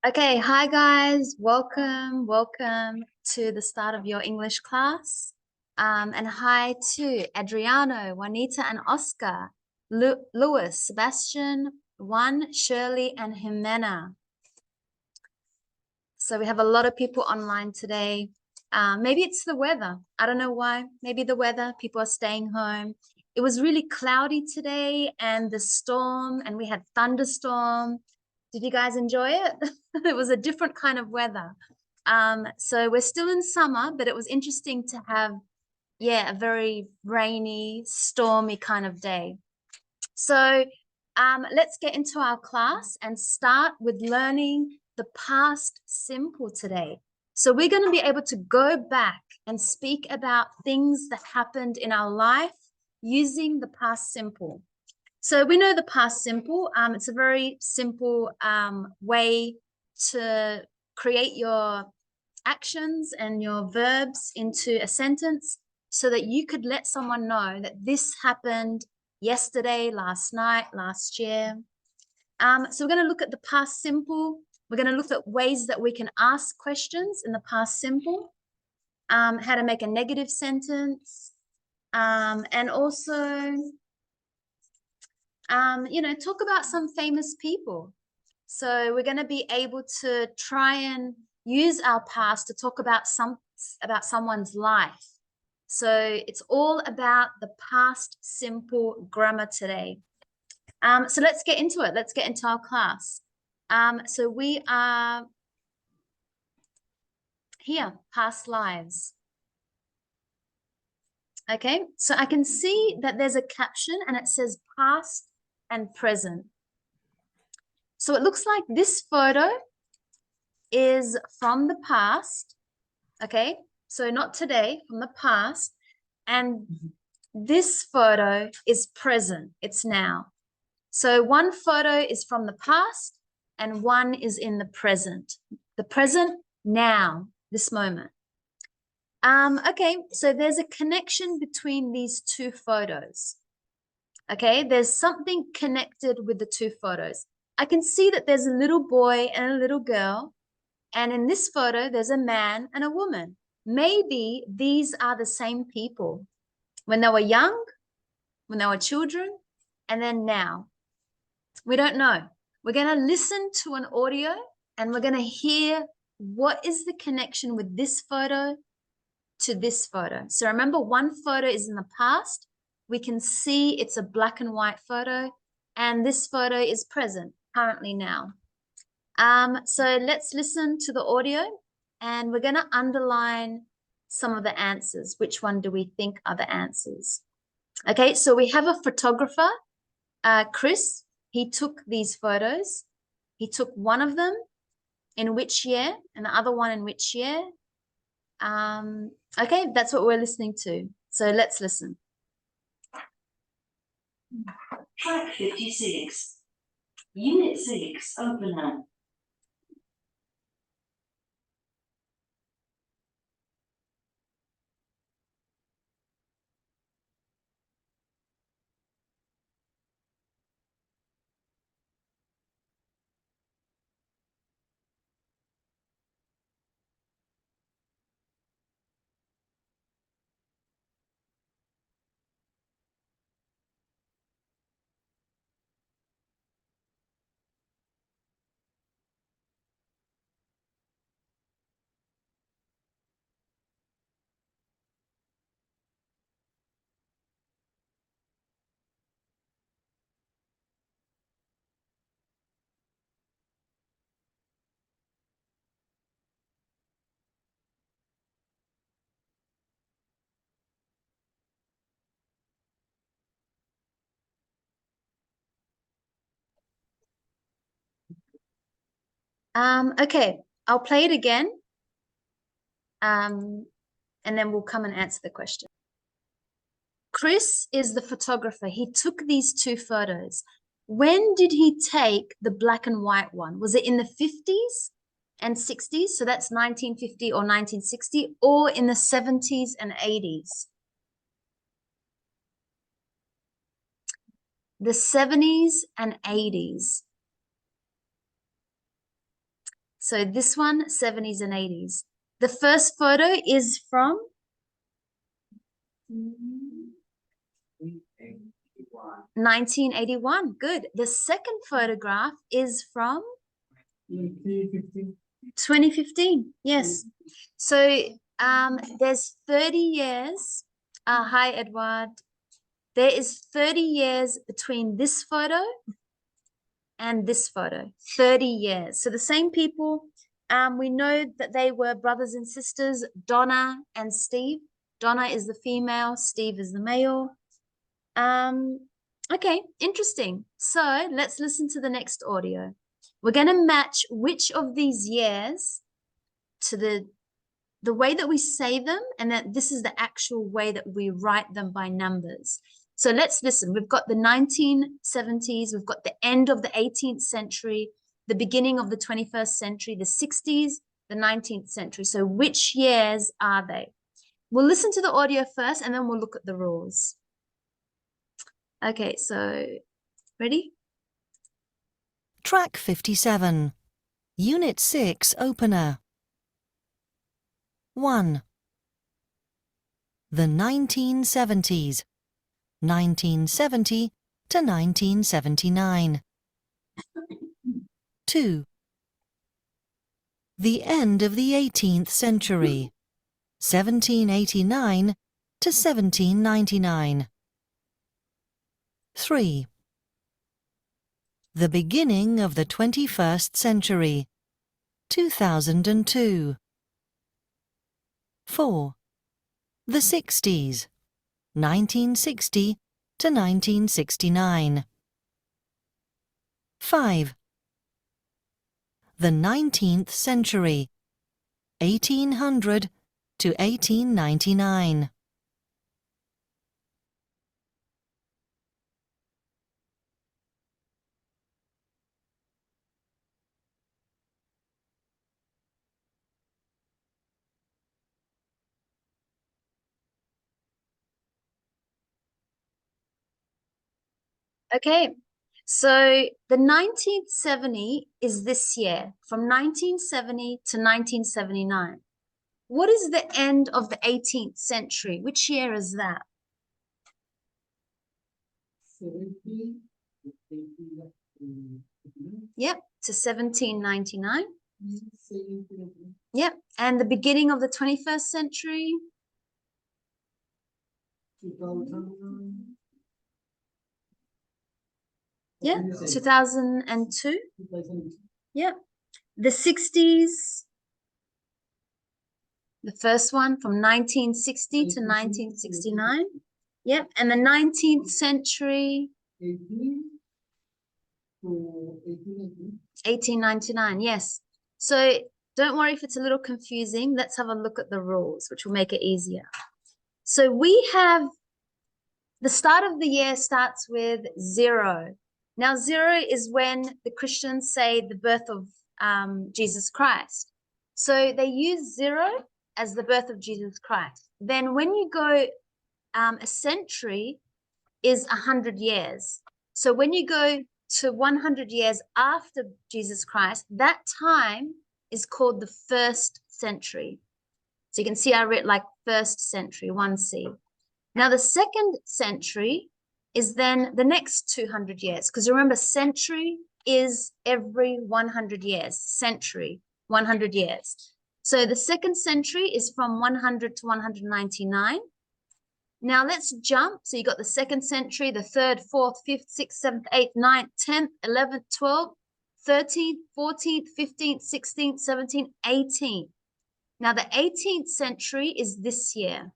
Okay, hi guys, welcome to the start of your English class. And hi to Adriano, Juanita, and Oscar, Lewis, Sebastian, Juan, Shirley, and Jimena. So we have a lot of people online today. Maybe it's the weather. I don't know why. Maybe the weather, people are staying home. It was really cloudy today and the storm, and we had thunderstorm. Did you guys enjoy it? It was a different kind of weather. So we're still in summer, but it was interesting to have, a very rainy, stormy kind of day. So let's get into our class and start with learning the past simple today. So we're going to be able to go back and speak about things that happened in our life using the past simple. So we know the past simple. It's a very simple way to create your actions and your verbs into a sentence so that you could let someone know that this happened yesterday, last night, last year. So we're going to look at the past simple. We're going to look at ways that we can ask questions in the past simple, how to make a negative sentence, and also, talk about some famous people. So we're going to be able to try and use our past to talk about someone's life. So it's all about the past simple grammar today. So let's get into it. Let's get into our class. So we are here, past lives. Okay, so I can see that there's a caption and it says past and present. So it looks like this photo is from the past. Okay, so not today, from the past. And this photo is present, it's now. So one photo is from the past and one is in the present. The present now, this moment. Okay, so there's a connection between these two photos. Okay, there's something connected with the two photos. I can see that there's a little boy and a little girl. And in this photo, there's a man and a woman. Maybe these are the same people when they were young, when they were children, and then now. We don't know. We're going to listen to an audio and we're going to hear what is the connection with this photo to this photo. So remember, one photo is in the past. We can see it's a black and white photo, and this photo is present, currently now. So let's listen to the audio and we're going to underline some of the answers. Which one do we think are the answers? Okay, so we have a photographer, Chris. He took these photos. He took one of them in which year and the other one in which year. Okay, that's what we're listening to. So let's listen. Track 56. Unit 6, opener. Okay, I'll play it again. And then we'll come and answer the question. Chris is the photographer. He took these two photos. When did he take the black and white one? Was it in the 50s and 60s? So that's 1950 or 1960, or in the 70s and 80s? The 70s and 80s. So this one, 70s and 80s. The first photo is from 1981. Good. The second photograph is from 2015. Yes. So there's 30 years. Hi, Edward. There is 30 years between this photo and this photo. 30 years. So the same people, we know that they were brothers and sisters, Donna and Steve. Donna is the female, Steve is the male. Okay, interesting. So let's listen to the next audio. We're going to match which of these years to the way that we say them, and that this is the actual way that we write them by numbers. So let's listen. We've got the 1970s, we've got the end of the 18th century, the beginning of the 21st century, the 60s, the 19th century. So which years are they? We'll listen to the audio first, and then we'll look at the rules. Okay, so ready? Track 57, Unit 6 Opener. 1. The 1970s, 1970 to 1979. 2. The end of the 18th century, 1789 to 1799. 3. The beginning of the 21st century, 2002. 4. The 60s, 1960 to 1969. 5. The 19th century, 1800 to 1899. Okay, so the 1970 is this year, from 1970 to 1979. What is the end of the 18th century? Which year is that? 70, Yep, to 1799. 70, Yep, and the beginning of the 21st century? 2000, Yeah, 2002. 2000, Yep, the 60s. The first one from 1960 to 1969. Yep, and the 19th century, 18 to 1880. 1899. Yes. So don't worry if it's a little confusing. Let's have a look at the rules, which will make it easier. So we have the start of the year starts with 0. Now, 0 is when the Christians say the birth of Jesus Christ. So they use 0 as the birth of Jesus Christ. Then when you go, a century is 100 years. So when you go to 100 years after Jesus Christ, that time is called the first century. So you can see I wrote like first century, 1C. Now the second century is then the next 200 years, because remember, century is every 100 years, century, 100 years. So the second century is from 100 to 199. Now let's jump. So you got the second century, the third, fourth, fifth, sixth, seventh, eighth, ninth, 10th, 11th, 12th, 13th, 14th, 15th, 16th, 17th, 18th. Now the 18th century is this year.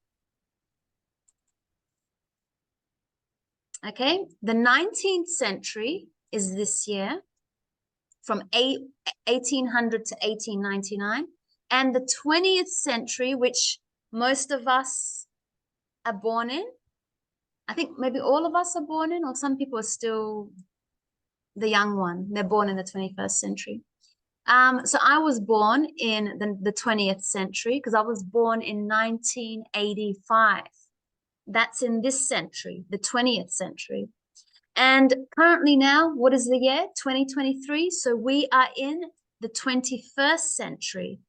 Okay, the 19th century is this year, from 1800 to 1899. And the 20th century, which most of us are born in, I think maybe all of us are born in, or some people are still the young one. They're born in the 21st century. So I was born in the 20th century because I was born in 1985. That's in this century, the 20th century. And currently now, what is the year? 2023. So we are in the 21st century,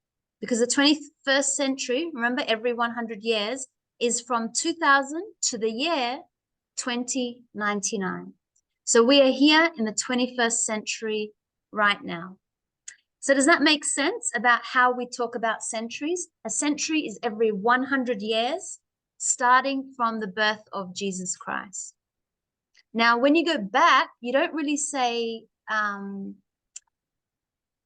because the 21st century, remember, every 100 years is from 2000 to the year 2099. So we are here in the 21st century right now. So does that make sense about how we talk about centuries? A century is every 100 years, starting from the birth of Jesus Christ. Now, when you go back, you don't really say,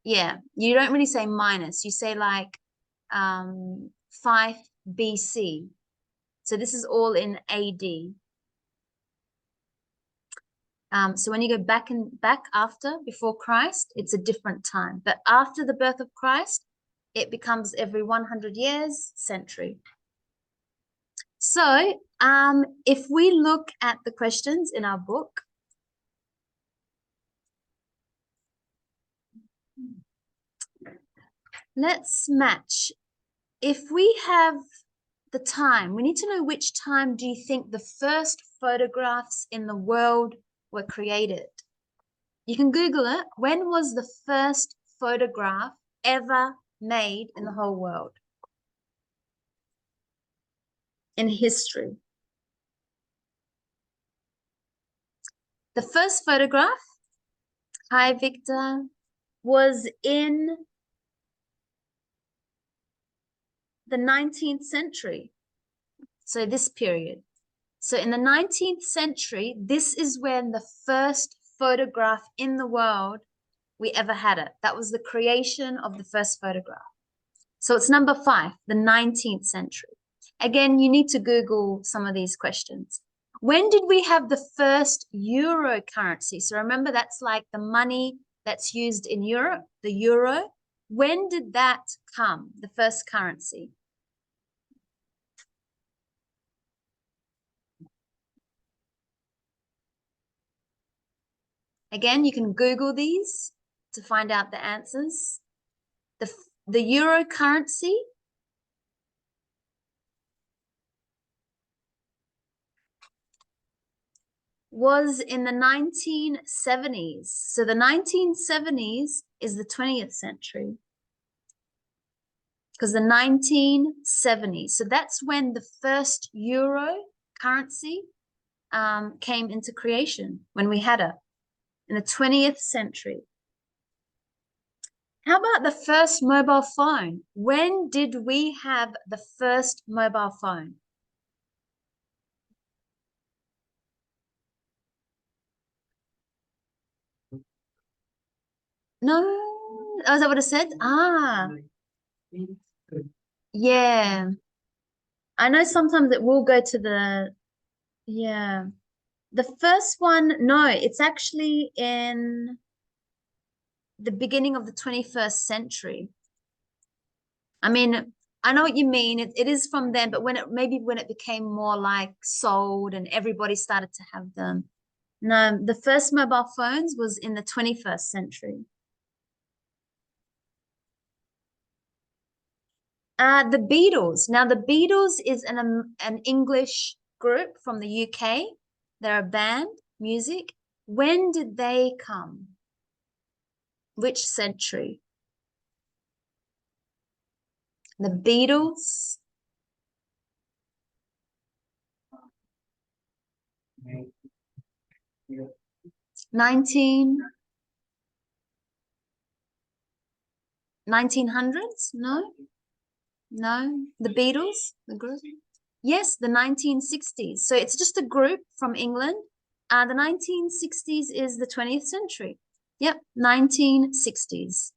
you don't really say minus. You say like 5 BC. So this is all in AD. So when you go back after, before Christ, it's a different time. But after the birth of Christ, it becomes every 100 years, century. So if we look at the questions in our book, let's match. If we have the time, we need to know which time do you think the first photographs in the world were created. You can Google it. When was the first photograph ever made in the whole world? In history. The first photograph, hi Victor, was in the 19th century. So this period. So in the 19th century, this is when the first photograph in the world we ever had it. That was the creation of the first photograph. So it's number 5, the 19th century. Again, you need to Google some of these questions. When did we have the first euro currency? So remember, that's like the money that's used in Europe, the euro. When did that come, the first currency? Again, you can Google these to find out the answers. The euro currency was in the 1970s. So the 1970s is the 20th century. Because the 1970s. So that's when the first euro currency came into creation, when we had it in the 20th century. How about the first mobile phone? When did we have the first mobile phone? No, oh, is that what it said? Ah, yeah. I know sometimes it will go to the, yeah. The first one, no, it's actually in the beginning of the 21st century. I mean, I know what you mean. It is from then, but when it became more like sold and everybody started to have them. No, the first mobile phones was in the 21st century. The Beatles. Now, the Beatles is an English group from the UK. They're a band, music. When did they come? Which century? The Beatles. 1900s? No? No? The Beatles? The group? Yes, the 1960s. So it's just a group from England. The 1960s is the 20th century. Yep, 1960s.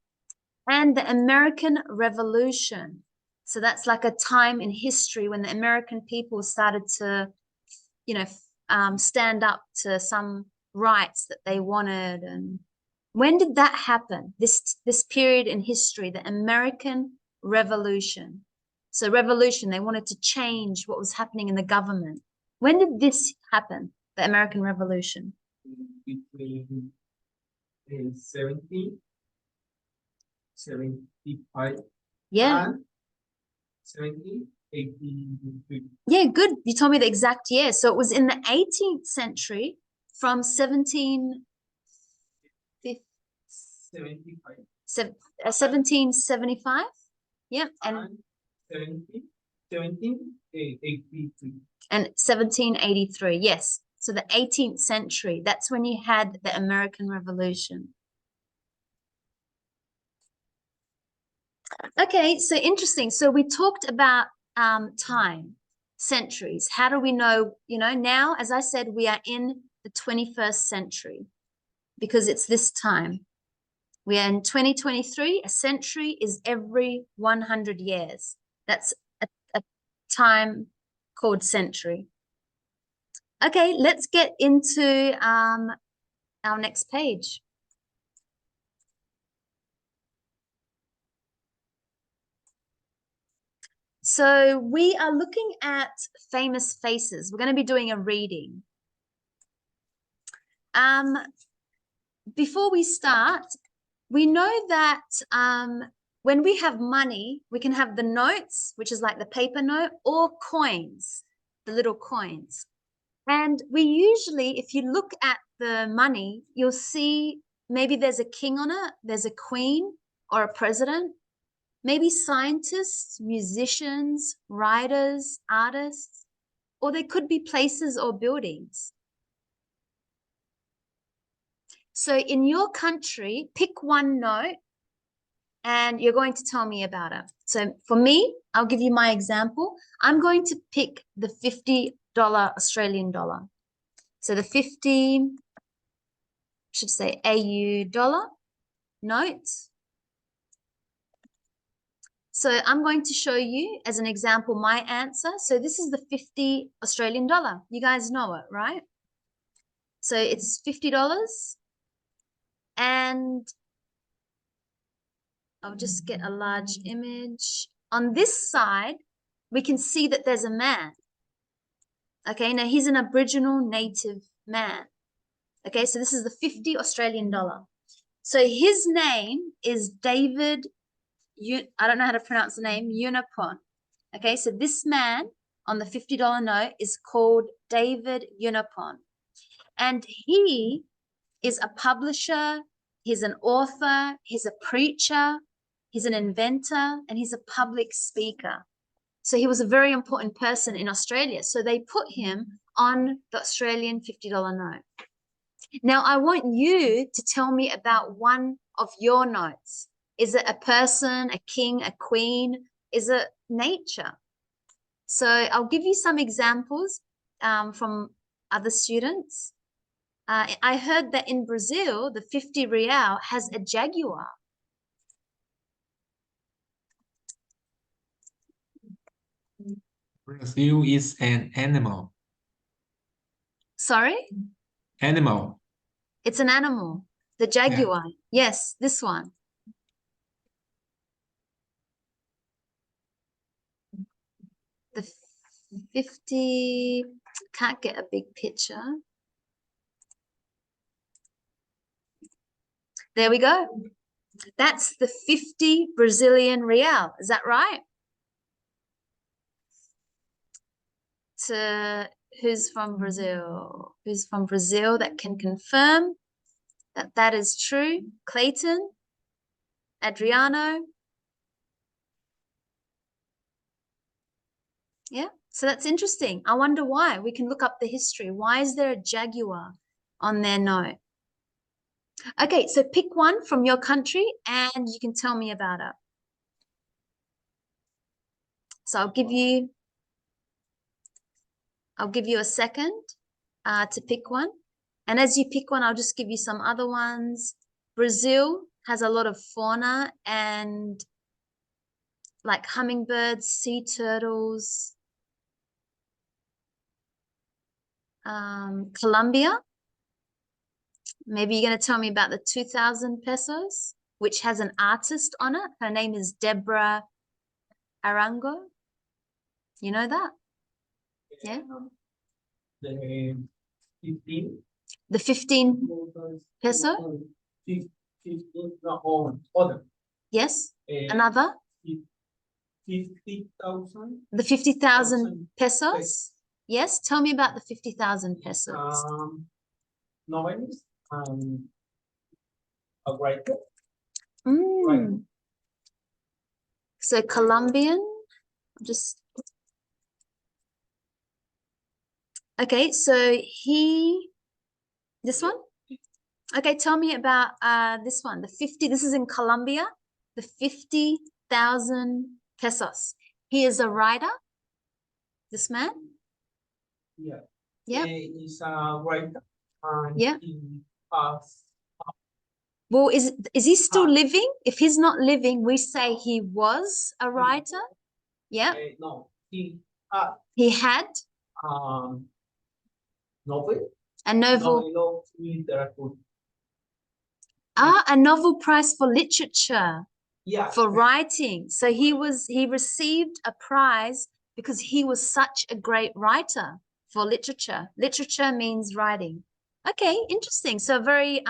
And the American Revolution. So that's like a time in history when the American people started to, stand up to some rights that they wanted. And when did that happen? This period in history, the American Revolution. So revolution, they wanted to change what was happening in the government. When did this happen, the American Revolution? Between 75 Yeah. and 83. Yeah, good. You told me the exact year. So it was in the 18th century from 75. 1775. Yeah, and 1783. and 1783. Yes. So the 18th century, that's when you had the American Revolution. Okay, so interesting. So we talked about time, centuries. How do we know, now, as I said, we are in the 21st century because it's this time. We are in 2023. A century is every 100 years. That's a time called century. Okay, let's get into our next page. So we are looking at famous faces. We're going to be doing a reading. Before we start, we know that when we have money, we can have the notes, which is like the paper note, or coins, the little coins. And we usually, if you look at the money, you'll see maybe there's a king on it, there's a queen or a president, maybe scientists, musicians, writers, artists, or they could be places or buildings. So in your country, pick one note and you're going to tell me about it. So for me, I'll give you my example. I'm going to pick the $50 Australian dollar. So the 50, should say AU dollar note. So I'm going to show you as an example my answer. So this is the 50 Australian dollar. You guys know it, right? So it's $50. And I'll just get a large image. On this side, we can see that there's a man. Okay, now he's an Aboriginal native man. Okay, so this is the 50 Australian dollar. So his name is David, I don't know how to pronounce the name, Unipon. Okay, so this man on the $50 note is called David Unipon. And he is a publisher, he's an author, he's a preacher, he's an inventor, and he's a public speaker. So he was a very important person in Australia. So they put him on the Australian $50 note. Now, I want you to tell me about one of your notes. Is it a person, a king, a queen? Is it nature? So I'll give you some examples from other students. I heard that in Brazil, the 50 real has a jaguar. Brazil is an animal. Sorry? Animal. It's an animal. The jaguar. Yeah. Yes, this one. The 50, can't get a big picture. There we go. That's the 50 Brazilian real. Is that right? Who's from Brazil? Who's from Brazil that can confirm that that is true? Clayton? Adriano? Yeah, so that's interesting. I wonder why. We can look up the history. Why is there a jaguar on their note? Okay, so pick one from your country and you can tell me about it. So I'll give you a second to pick one. And as you pick one, I'll just give you some other ones. Brazil has a lot of fauna and like hummingbirds, sea turtles. Colombia. Maybe you're going to tell me about the 2,000 pesos, which has an artist on it. Her name is Deborah Arango. You know that? Yeah. The 15. The 15 peso? 15, no, other. Yes. Another? 50,000. The 50,000 pesos? Yes. Tell me about the 50,000 pesos. Novelist, a writer. Mm. So Colombian, just okay. So this one. Okay, tell me about this one. The 50. This is in Colombia. The 50,000 pesos. He is a writer. This man. Yeah. Yeah. He's a writer. And Yeah. he has Well, is he still Ah. living? If he's not living, we say he was a writer. Yeah. no. He had He had novel. a novel. Novel literature. A novel prize for literature, Yeah. for writing. So he received a prize because he was such a great writer for literature. Literature means writing. Okay, interesting. So very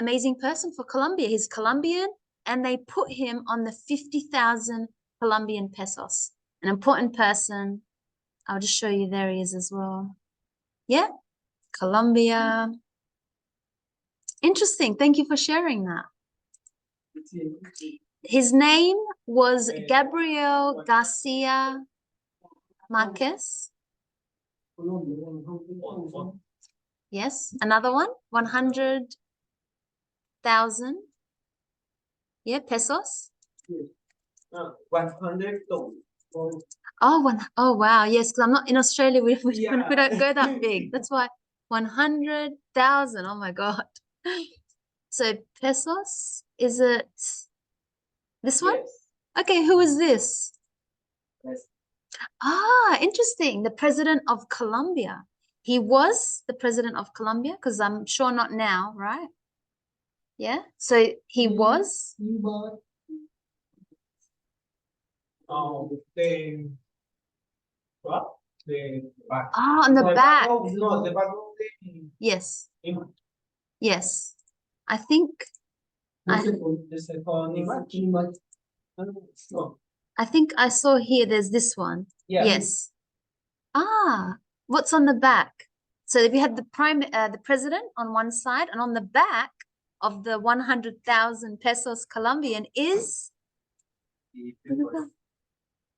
amazing person for Colombia. He's Colombian, and they put him on the 50,000 Colombian pesos. An important person. I'll just show you, there he is as well. Yeah, Colombia. Interesting. Thank you for sharing that. His name was Gabriel Garcia Marquez. Yes, another one, 100,000. Yeah, pesos. 100. Oh wow, yes, because I'm not in Australia. We don't go that big. That's why 100,000. Oh my God. So pesos, is it this one? Yes. Okay, who is this? Yes. Ah, interesting. The president of Colombia. He was the president of Colombia, because I'm sure not now, right? Yeah. So he was. The what? The back. Ah, on the back. No, the back of the Yes. image. Yes. I think The second image. No. I think I saw here there's this one. Yeah. Yes. Ah, what's on the back? So if you had the president on one side, and on the back of the 100,000 pesos Colombian is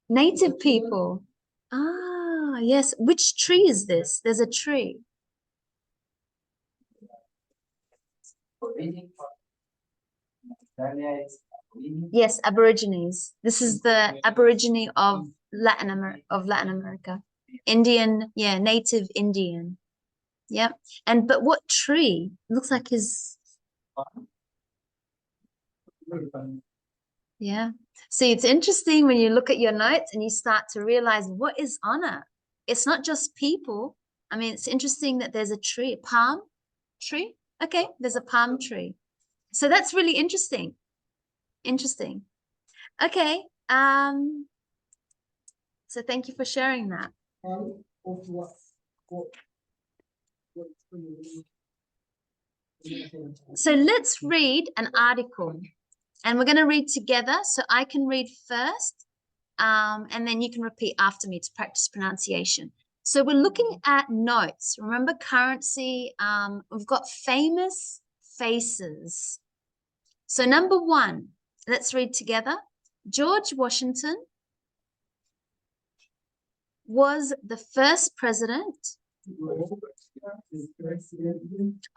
native people. Ah, yes. Which tree is this? There's a tree. Yes, Aborigines. This is the Aborigine of Latin America. Indian, yeah, native Indian. Yep. But what tree? Looks like his. Yeah. See, it's interesting when you look at your notes and you start to realize what is on it. It's not just people. I mean, it's interesting that there's a tree, a palm tree. Okay, there's a palm tree. So that's really interesting. Interesting. Okay. So thank you for sharing that. So let's read an article, and we're going to read together. So I can read first, and then you can repeat after me to practice pronunciation. So we're looking at notes. Remember currency. We've got famous faces. So number one, let's read together. George Washington was the first president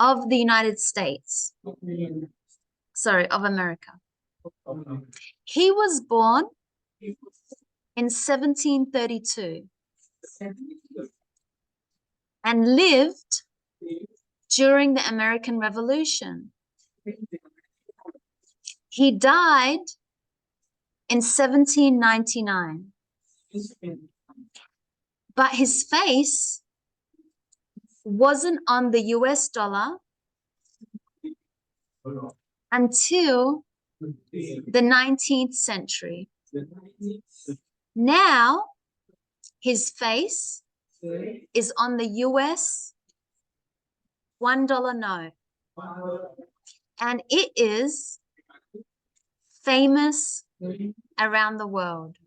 of the United States. Sorry, of America. He was born in 1732 and lived during the American Revolution. He died in 1799. But his face wasn't on the US dollar until the 19th century. Now, his face is on the US $1 note. And it is famous around the world.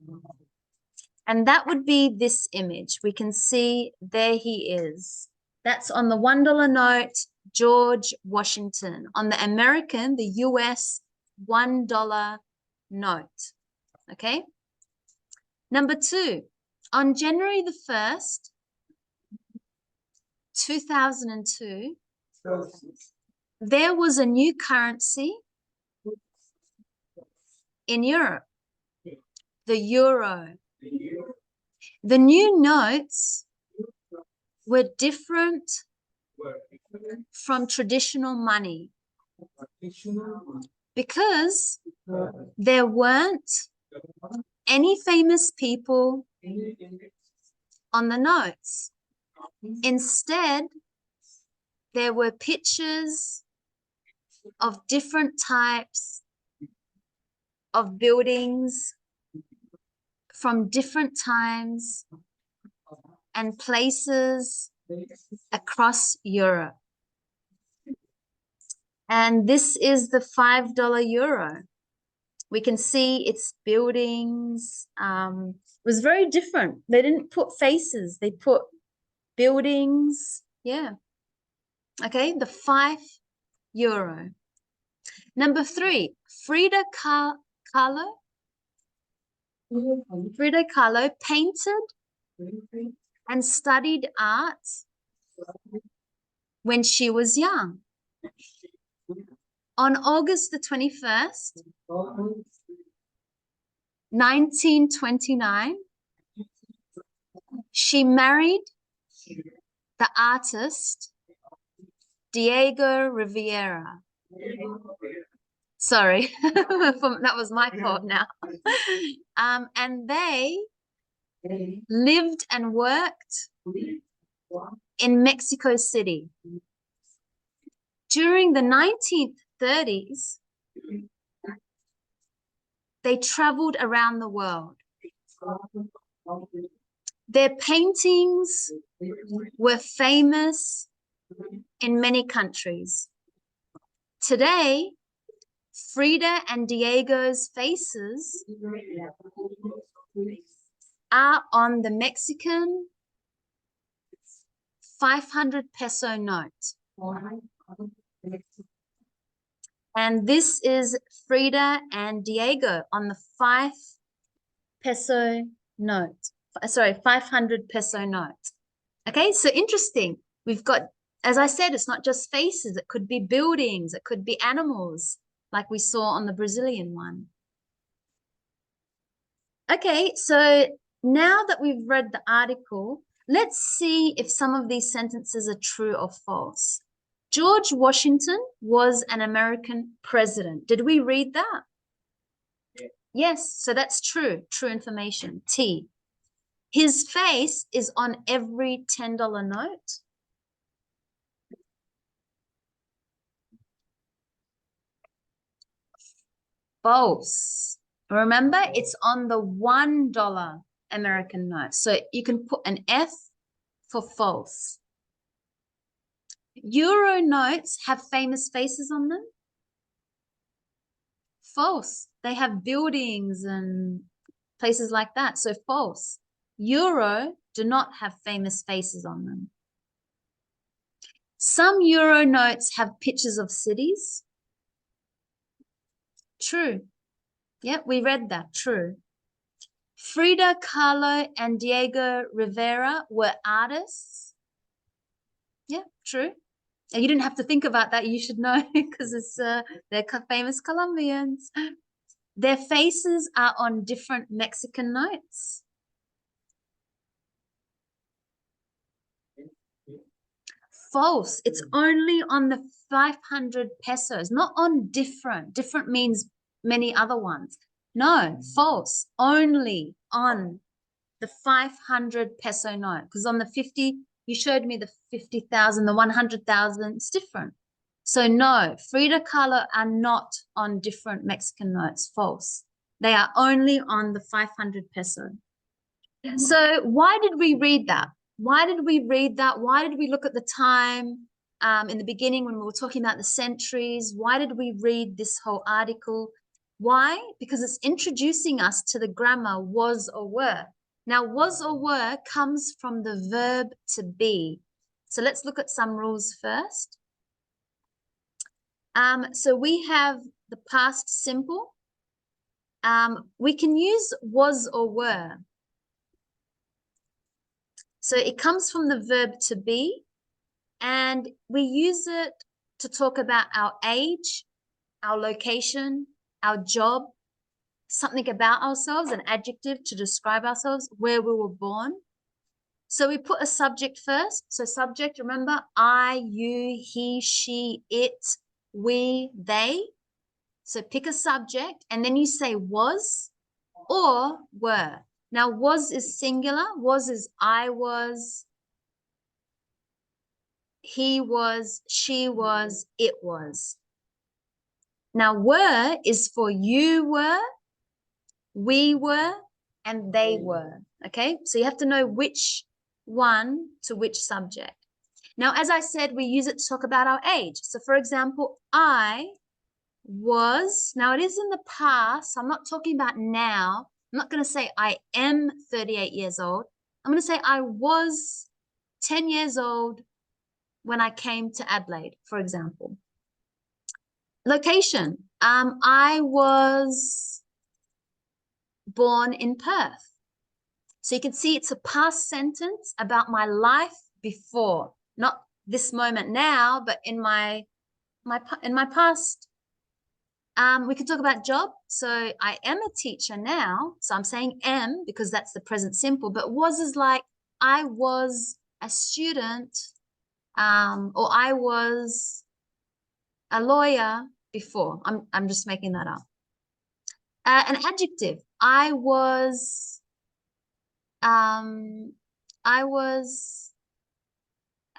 And that would be this image. We can see there he is. That's on the $1 note George Washington. On the American, the US $1 note. Okay. Number 2, on January the 1st, 2002, there was a new currency in Europe, the euro. The new notes were different from traditional money because there weren't any famous people on the notes. Instead, there were pictures of different types of buildings from different times and places across Europe. And this is the $5 euro. We can see its buildings. It was very different. They didn't put faces, they put buildings. Yeah. Okay, the €5. Number 3, Frida Kahlo. Frida Kahlo painted and studied art when she was young. On August the 21st, 1929, she married the artist Diego Rivera. Sorry, that was my fault now. And they lived and worked in Mexico City. During the 1930s, they traveled around the world. Their paintings were famous in many countries. Today, Frida and Diego's faces are on the Mexican 500 peso note. And this is Frida and Diego on the 500 peso note. Okay, so interesting. We've got, as I said, it's not just faces. It could be buildings. It could be animals, like we saw on the Brazilian one. Okay, so now that we've read the article, let's see if some of these sentences are true or false. George Washington was an American president. Did we read that? Yeah. Yes, so that's true. True information. T. His face is on every $10 note. False. Remember, it's on the $1 American note. So you can put an F for false. Euro notes have famous faces on them. False. They have buildings and places like that. So false. Euro do not have famous faces on them. Some Euro notes have pictures of cities. True. Yep, we read that. True. Frida Kahlo and Diego Rivera were artists. Yeah, true. And you didn't have to think about that. You should know because it's they're famous Colombians. Their faces are on different Mexican notes. False. It's only on the 500 pesos, not on different. Different means many other ones. No, false. Only on the 500 peso note. Because on the 50, you showed me the 50,000, the 100,000, it's different. So no, Frida Kahlo are not on different Mexican notes. False. They are only on the 500 peso. So why did we read that? Why did we read that? Why did we look at the time in the beginning when we were talking about the centuries? Why did we read this whole article? Why? Because it's introducing us to the grammar was or were. Now, was or were comes from the verb to be. So let's look at some rules first. So we have the past simple. We can use was or were. So it comes from the verb to be, and we use it to talk about our age, our location, our job, something about ourselves, an adjective to describe ourselves, where we were born. So we put a subject first. So subject, remember, I, you, he, she, it, we, they. So pick a subject and then you say was or were. Now was is singular. Was is I was, he was, she was, it was. Now were is for you were, we were, and they were. Okay, so you have to know which one to which subject. Now, as I said, we use it to talk about our age. So for example, I was, now it is in the past, so I'm not talking about now. I'm not going to say I am 38 years old. I'm going to say I was 10 years old when I came to Adelaide, for example. Location, I was born in Perth. So you can see it's a past sentence about my life before, not this moment now, but in my past. We can talk about job. So I am a teacher now. So I'm saying am because that's the present simple, but was is like I was a student, or I was a lawyer before. I'm just making that up. An adjective. I was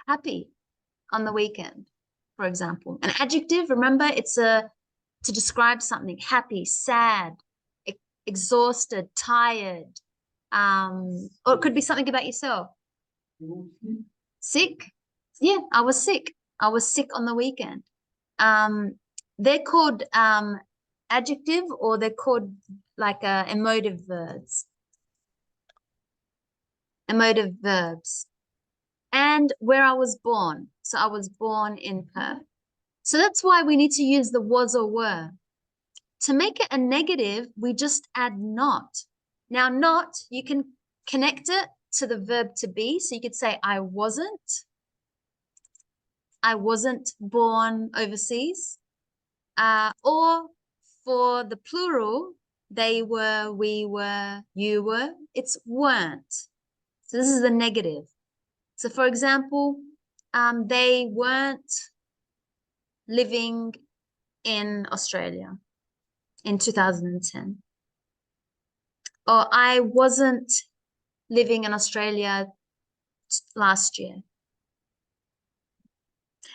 happy on the weekend, for example. An adjective, remember, it's to describe something: happy, sad, exhausted, tired. Or it could be something about yourself. Sick. Yeah, I was sick. I was sick on the weekend. They're called adjective, or they're called like emotive verbs. Emotive verbs. And where I was born. So I was born in Perth. So that's why we need to use the was or were. To make it a negative, we just add not. Now, not, you can connect it to the verb to be. So you could say, I wasn't born overseas. Or for the plural, they were, we were, you were. It's weren't. So this is the negative. So for example, they weren't living in Australia in 2010. Or I wasn't living in Australia last year.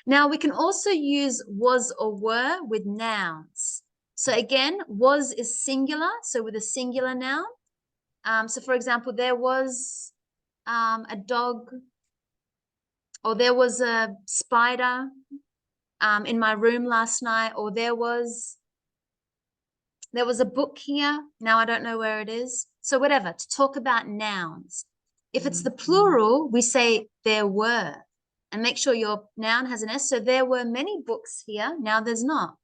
Now we can also use was or were with nouns. So again, was is singular, so with a singular noun. So for example, there was a dog, or there was a spider in my room last night, or there was a book here. Now I don't know where it is. So whatever, to talk about nouns. If it's the plural, we say there were. And make sure your noun has an S. So there were many books here. Now there's not.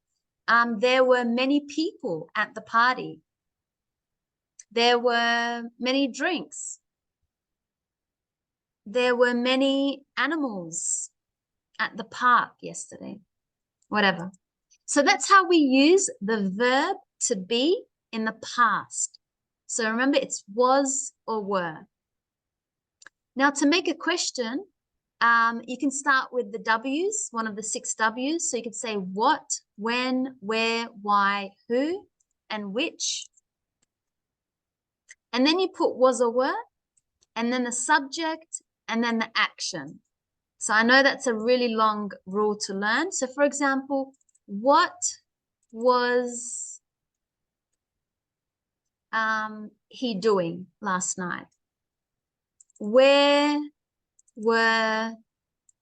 There were many people at the party. There were many drinks. There were many animals at the park yesterday. Whatever. So that's how we use the verb to be in the past. So remember, it's was or were. Now to make a question, you can start with the W's, one of the 6 W's. So you could say what, when, where, why, who, and which. And then you put was or were, and then the subject, and then the action. So I know that's a really long rule to learn. So for example, what was he doing last night? Where were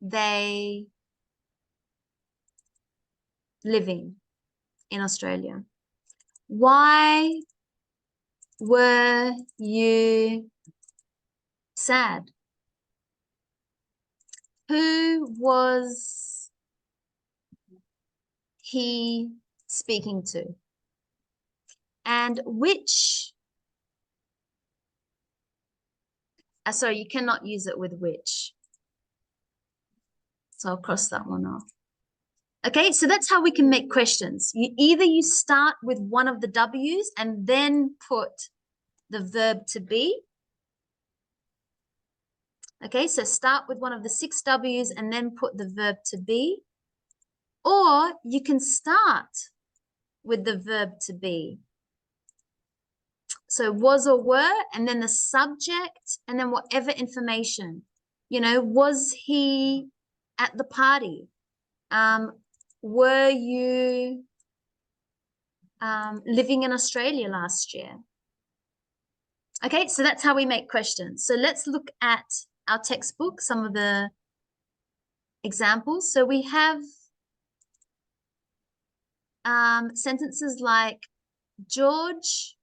they living in Australia? Why were you sad? Who was he speaking to? And which, sorry, you cannot use it with which. So I'll cross that one off. Okay, so that's how we can make questions. Either you start with one of the W's and then put the verb to be. Okay, so start with one of the 6 W's and then put the verb to be. Or you can start with the verb to be. So was or were, and then the subject, and then whatever information. You know, was he at the party? Were you living in Australia last year? Okay, so that's how we make questions. So let's look at our textbook, some of the examples. So we have sentences like George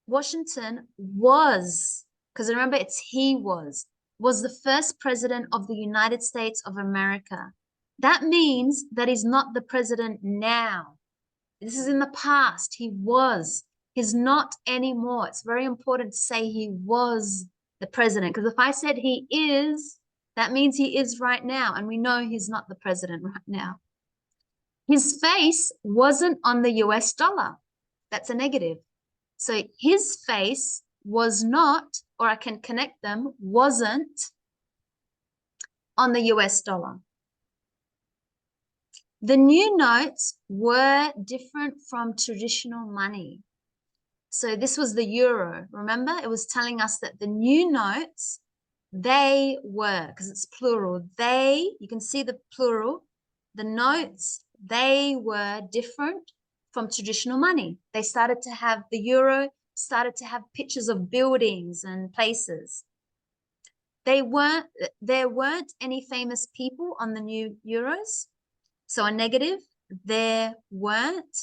Washington was, because remember it's he was the first president of the United States of America. That means that he's not the president now. This is in the past. He was. He's not anymore. It's very important to say he was the president, because if I said he is, that means he is right now, and we know he's not the president right now. His face wasn't on the US dollar. That's a negative. So his face was not, or I can connect them, wasn't on the US dollar. The new notes were different from traditional money. So this was the euro. Remember, it was telling us that the new notes, they were, because it's plural, they, you can see the plural, the notes, they were different from traditional money. They started to have, the euro started to have pictures of buildings and places. There weren't any famous people on the new euros. So a negative, there weren't.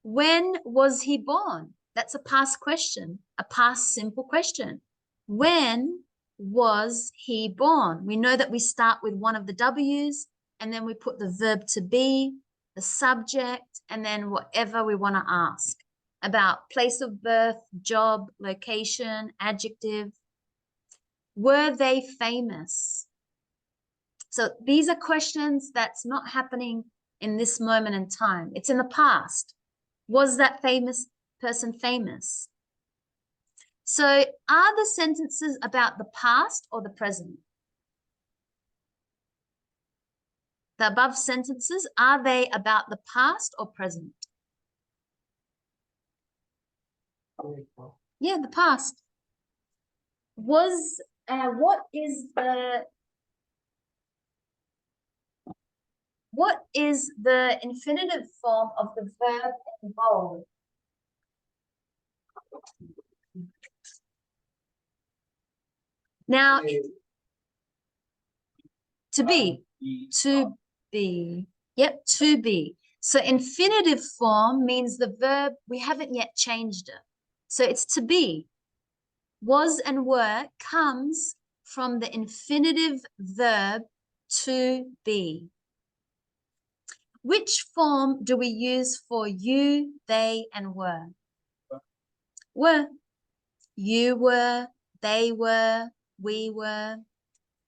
When was he born? That's a past question, a past simple question. When was he born? We know that we start with one of the W's and then we put the verb to be, the subject, and then whatever we want to ask about place of birth, job, location, adjective. Were they famous? So these are questions that's not happening in this moment in time. It's in the past. Was that famous person famous? So are the sentences about the past or the present? The above sentences, are they about the past or present? Yeah, the past. What is the infinitive form of the verb involved? Now, to be. Yep, to be. So infinitive form means the verb, we haven't yet changed it. So it's to be. Was and were comes from the infinitive verb to be. Which form do we use for you, they, and were? Were. You were, they were, we were.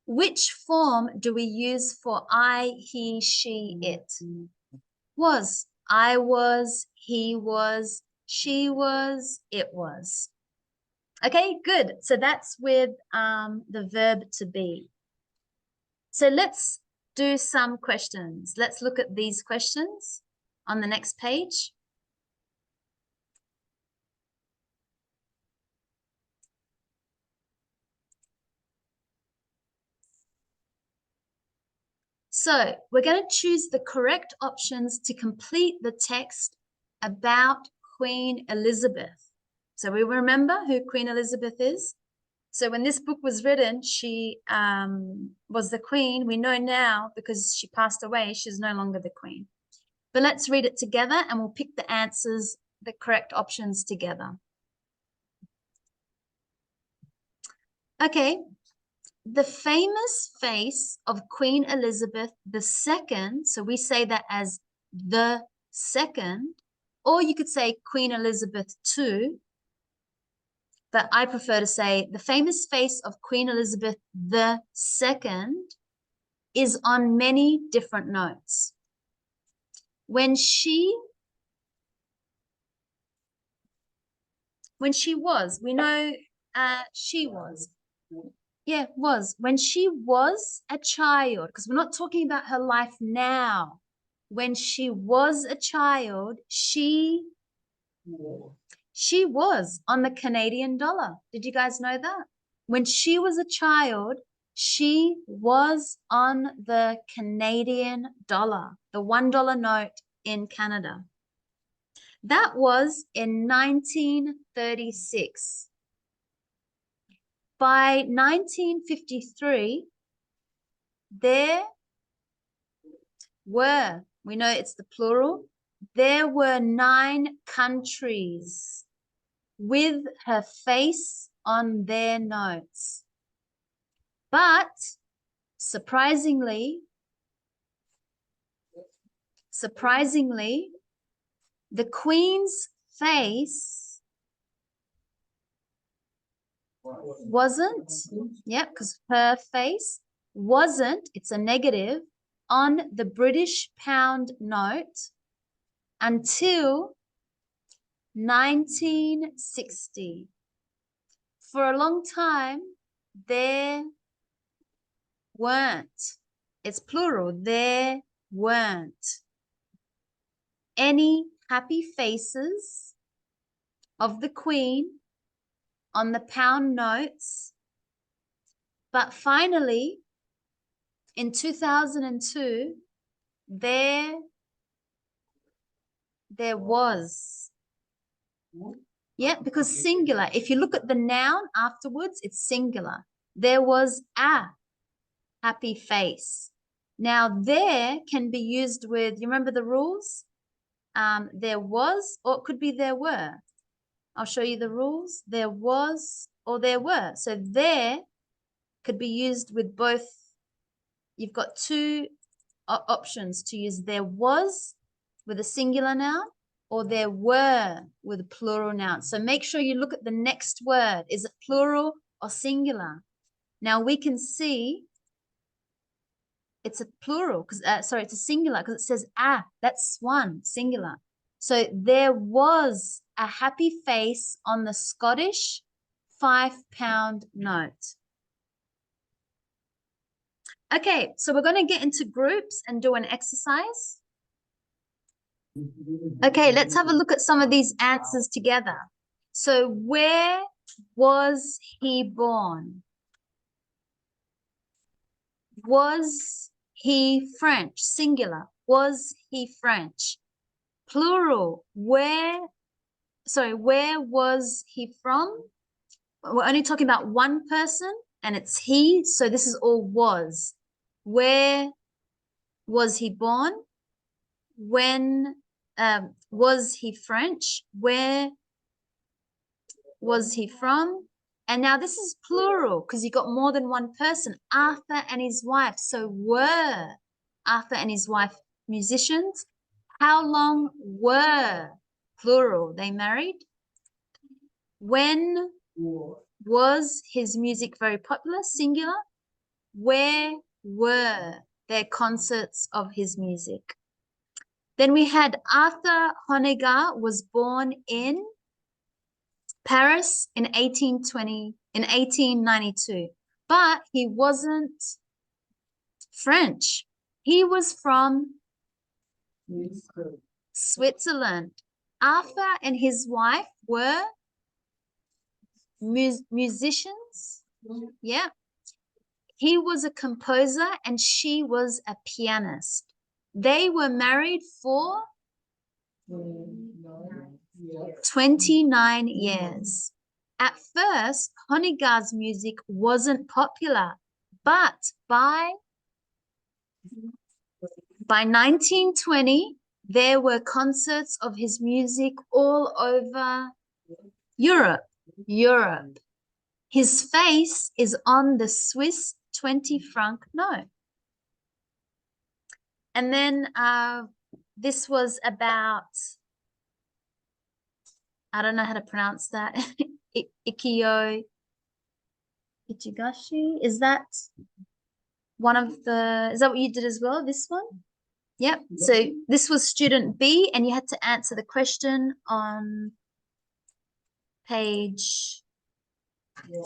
Which form do we use for I, he, she, it? Was. I was, he was, she was, it was. Okay, good. So that's with the verb to be. So let's do some questions. Let's look at these questions on the next page. So we're going to choose the correct options to complete the text about Queen Elizabeth. So we remember who Queen Elizabeth is. So when this book was written, she was the queen. We know now because she passed away, she's no longer the queen. But let's read it together and we'll pick the answers, the correct options together. Okay. the famous face of Queen Elizabeth II, so we say that as the second, or you could say Queen Elizabeth II, but I prefer to say the famous face of Queen Elizabeth II is on many different notes. When she was, we know she was. Yeah, was. When she was a child, because we're not talking about her life now. When she was a child, she was on the Canadian dollar. Did you guys know that? When she was a child, she was on the Canadian dollar, the $1 note in Canada. That was in 1936. By 1953, there were, we know it's the plural, there were 9 countries with her face on their notes. But surprisingly, the Queen's face wasn't, because her face wasn't, it's a negative, on the British pound note until 1960. For a long time, there weren't, it's plural, there weren't any happy faces of the Queen on the pound notes. But finally, in 2002, there was. Yeah, because singular. If you look at the noun afterwards, it's singular. There was a happy face. Now, there can be used with, you remember the rules? There was, or it could be there were. I'll show you the rules. There was or there were. So there could be used with both. You've got 2 options to use there was with a singular noun or there were with a plural noun. So make sure you look at the next word. Is it plural or singular? Now we can see it's a plural, because it's a singular because it says that's one, singular. So there was a happy face on the Scottish £5 note. Okay, so we're going to get into groups and do an exercise. Okay, let's have a look at some of these answers together. So where was he born? Was he French? Singular. Was he French? Plural. Where was he from? We're only talking about one person and it's he, so this is all was. Where was he born? When was he French? Where was he from? And now this is plural because you got more than one person, Arthur and his wife. So were Arthur and his wife musicians? How long were, plural, they married? When was his music very popular, singular? Where were their concerts of his music? Then we had Arthur Honegger was born in Paris in 1892, but he wasn't French. He was from Switzerland. Arthur and his wife were musicians. Yeah. He was a composer and she was a pianist. They were married for 29 years. At first, Honegger's music wasn't popular, but by 1920, there were concerts of his music all over Europe. His face is on the Swiss 20 franc note. And then this was about, I don't know how to pronounce that. Ichigashi. Is that one of the, is that what you did as well, this one? Yep. So this was student B, and you had to answer the question on page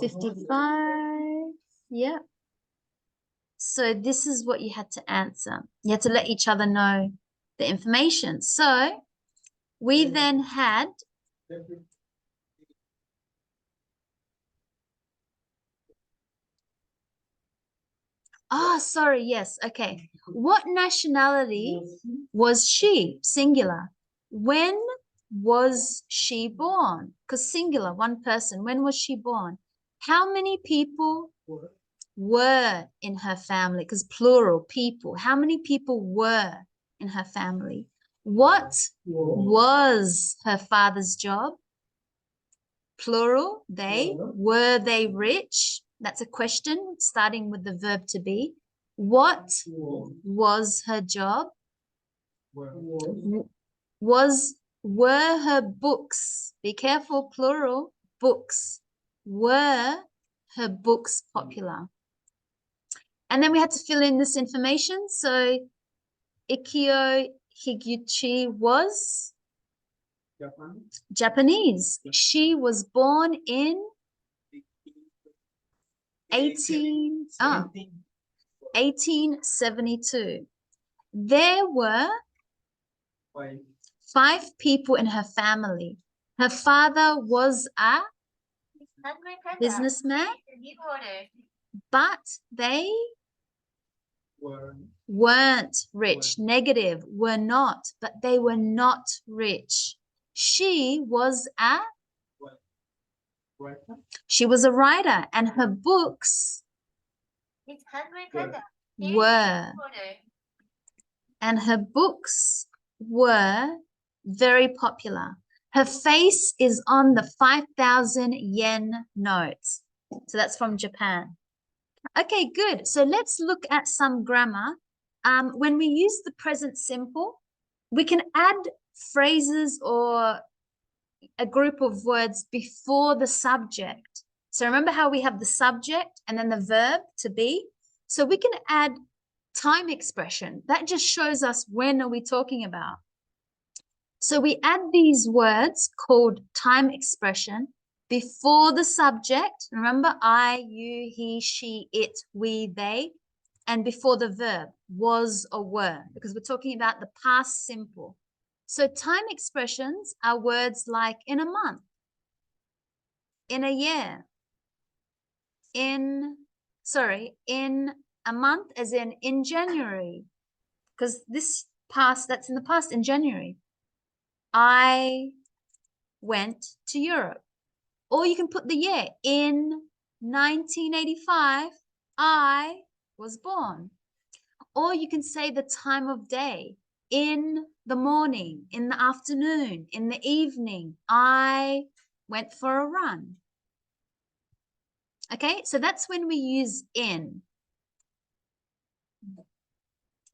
55. Yeah. So this is what you had to answer. You had to let each other know the information. So we then had, sorry, yes, okay. What nationality was she? Singular. When was she born? Because singular, one person. When was she born? How many people were in her family? Because plural, people. How many people were in her family? What was her father's job? Plural, they. Were they rich? That's a question starting with the verb to be. What was her job? Were her books, be careful, plural, books. Were her books popular? And then we had to fill in this information. So Ikkyo Higuchi was Japanese. She was born in 1872. There were 5 people in her family. Her father was a businessman, but they weren't rich. Negative, were not, but they were not rich. She was a writer, and her books were very popular. Her face is on the 5,000 yen note. So that's from Japan. Okay, good. So let's look at some grammar. When we use the present simple, we can add phrases or a group of words before the subject. So remember how we have the subject and then the verb to be? So we can add time expression. That just shows us when are we talking about. So we add these words called time expression before the subject. Remember, I, you, he, she, it, we, they, and before the verb, was or were, because we're talking about the past simple. So time expressions are words like in a month, in a year, in a month as in January, because this past, that's in the past, in January. I went to Europe. Or you can put the year. In 1985, I was born. Or you can say the time of day. In the morning, in the afternoon, in the evening, I went for a run. Okay, so that's when we use in.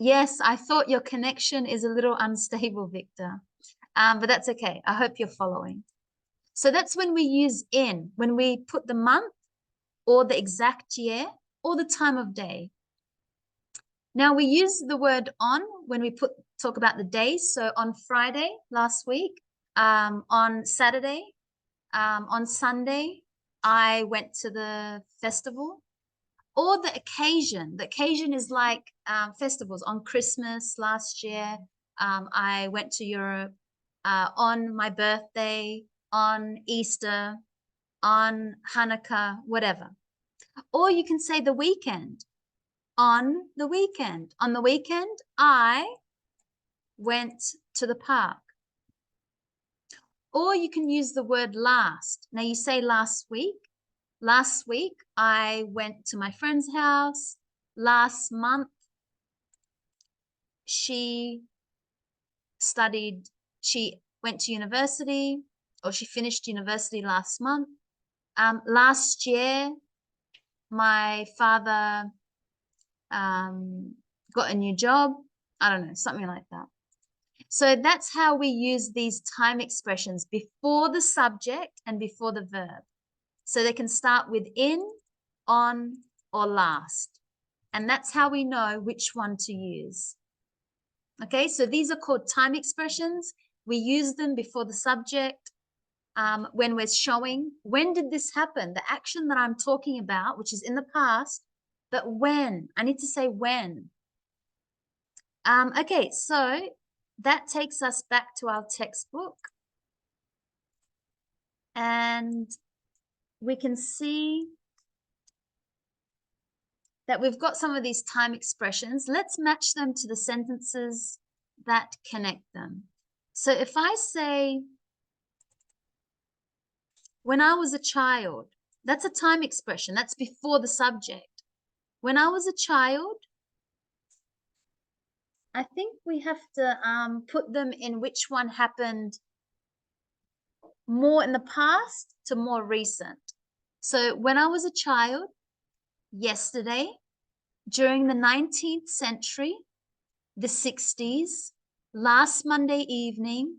Yes, I thought your connection is a little unstable, Victor. But that's okay. I hope you're following. So that's when we use in, when we put the month or the exact year or the time of day. Now we use the word on when we talk about the days. So on Friday last week, on Saturday, on Sunday, I went to the festival. Or the occasion. The occasion is like festivals. On Christmas last year, I went to Europe. On my birthday, on Easter, on Hanukkah, whatever. Or you can say the weekend. On the weekend. On the weekend, I went to the park. Or you can use the word last. Now you say last week. Last week, I went to my friend's house. Last month, she went to university, or she finished university last month. Last year, my father got a new job. I don't know, something like that. So that's how we use these time expressions before the subject and before the verb. So they can start with in, on, or last. And that's how we know which one to use. Okay, so these are called time expressions. We use them before the subject when we're showing when did this happen, the action that I'm talking about, which is in the past, but when. I need to say when. Okay, so that takes us back to our textbook. And we can see that we've got some of these time expressions. Let's match them to the sentences that connect them. So if I say, when I was a child, that's a time expression. That's before the subject. When I was a child, I think we have to put them in which one happened more in the past to more recent. So when I was a child, yesterday, during the 19th century, the 60s, last Monday evening,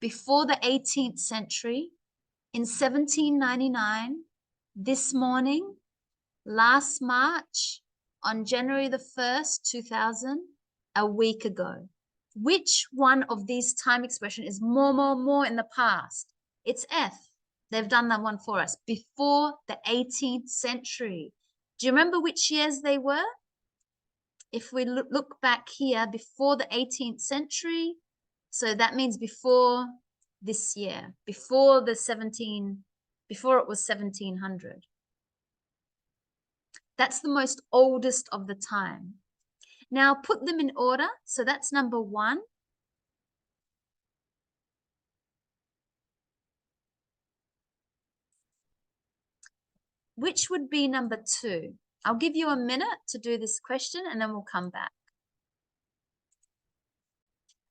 before the 18th century, in 1799, this morning, last March, on January the 1st, 2000, a week ago. Which one of these time expressions is more in the past? It's F. They've done that one for us. Before the 18th century. Do you remember which years they were? If we look back here, before the 18th century, so that means before this year, before it was 1700. That's the most oldest of the time. Now put them in order. So that's number 1. Which would be number 2? I'll give you a minute to do this question and then we'll come back.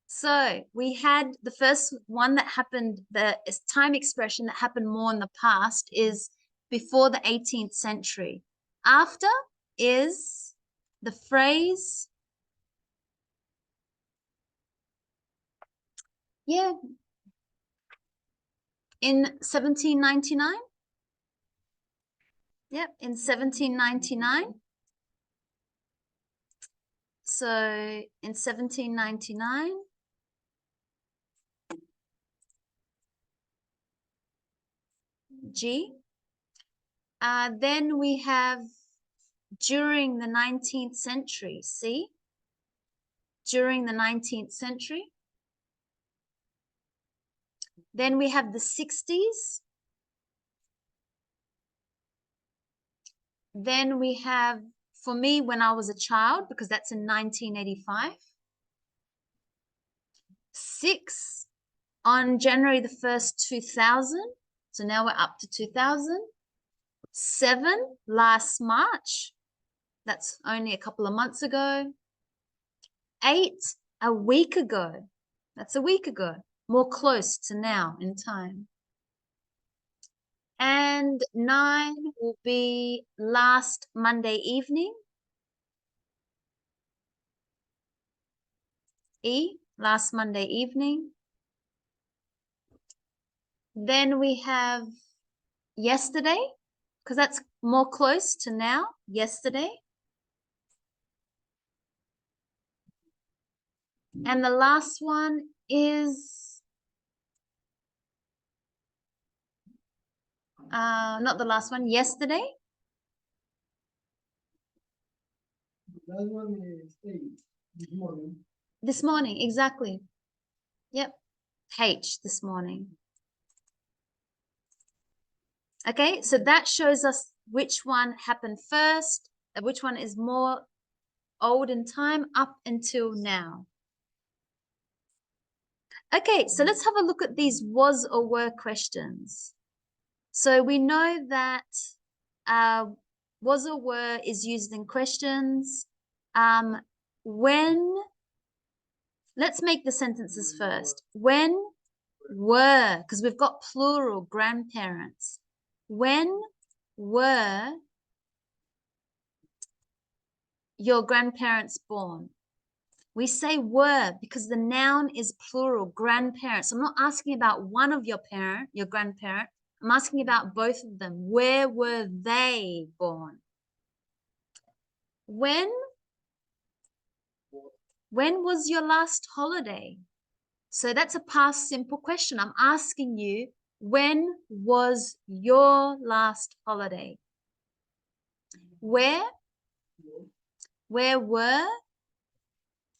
So we had the first one that happened, the time expression that happened more in the past is before the 18th century. After is the phrase, in 1799. Yep, in 1799. So in 1799, G. Then we have during the 19th century, C. During the 19th century. Then we have the 60s. Then we have, for me, when I was a child, because that's in 1985. 6 on January the 1st, 2000. So now we're up to 2000. 7 last March. That's only a couple of months ago. 8 a week ago. That's a week ago. More close to now in time. And 9 will be last Monday evening. E, last Monday evening. Then we have yesterday, because that's more close to now, yesterday. And the last one is, not the last one, yesterday. That one is 8 this morning. This morning, exactly. Yep, H, this morning. Okay, so that shows us which one happened first, which one is more old in time up until now. Okay, so let's have a look at these was or were questions. So we know that was or were is used in questions. When, let's make the sentences first. When were, because we've got plural grandparents. When were your grandparents born? We say were because the noun is plural, grandparents. I'm not asking about one of your grandparent. I'm asking about both of them. Where were they born? When was your last holiday? So that's a past simple question. I'm asking you, when was your last holiday? Where were?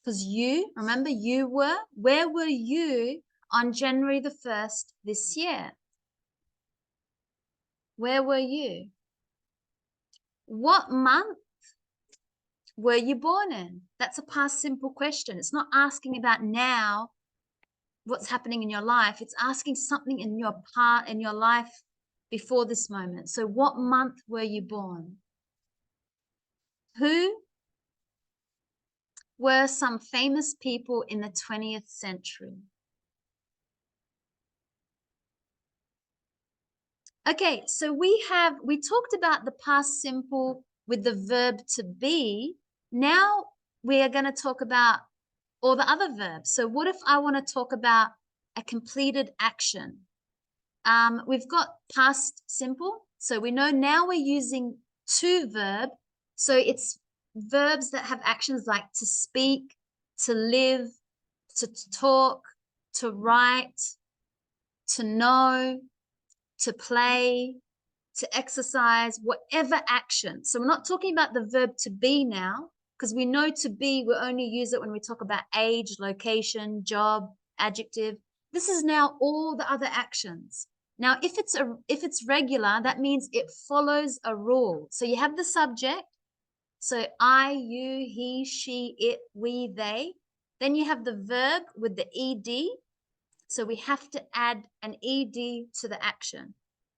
Because remember you were? Where were you on January the 1st this year? Where were you? What month were you born in? That's a past simple question. It's not asking about now, what's happening in your life. It's asking something in your life before this moment. So what month were you born? Who were some famous people in the 20th century? Okay, so we talked about the past simple with the verb to be. Now we are going to talk about all the other verbs. So what if I want to talk about a completed action? We've got past simple. So we know now we're using to verb. So it's verbs that have actions like to speak, to live, to talk, to write, to know, to play, to exercise, whatever action. So we're not talking about the verb to be now, because we know to be, we only use it when we talk about age, location, job, adjective. This is now all the other actions. Now, if it's regular, that means it follows a rule. So you have the subject. So I, you, he, she, it, we, they. Then you have the verb with the ed. So we have to add an ed to the action.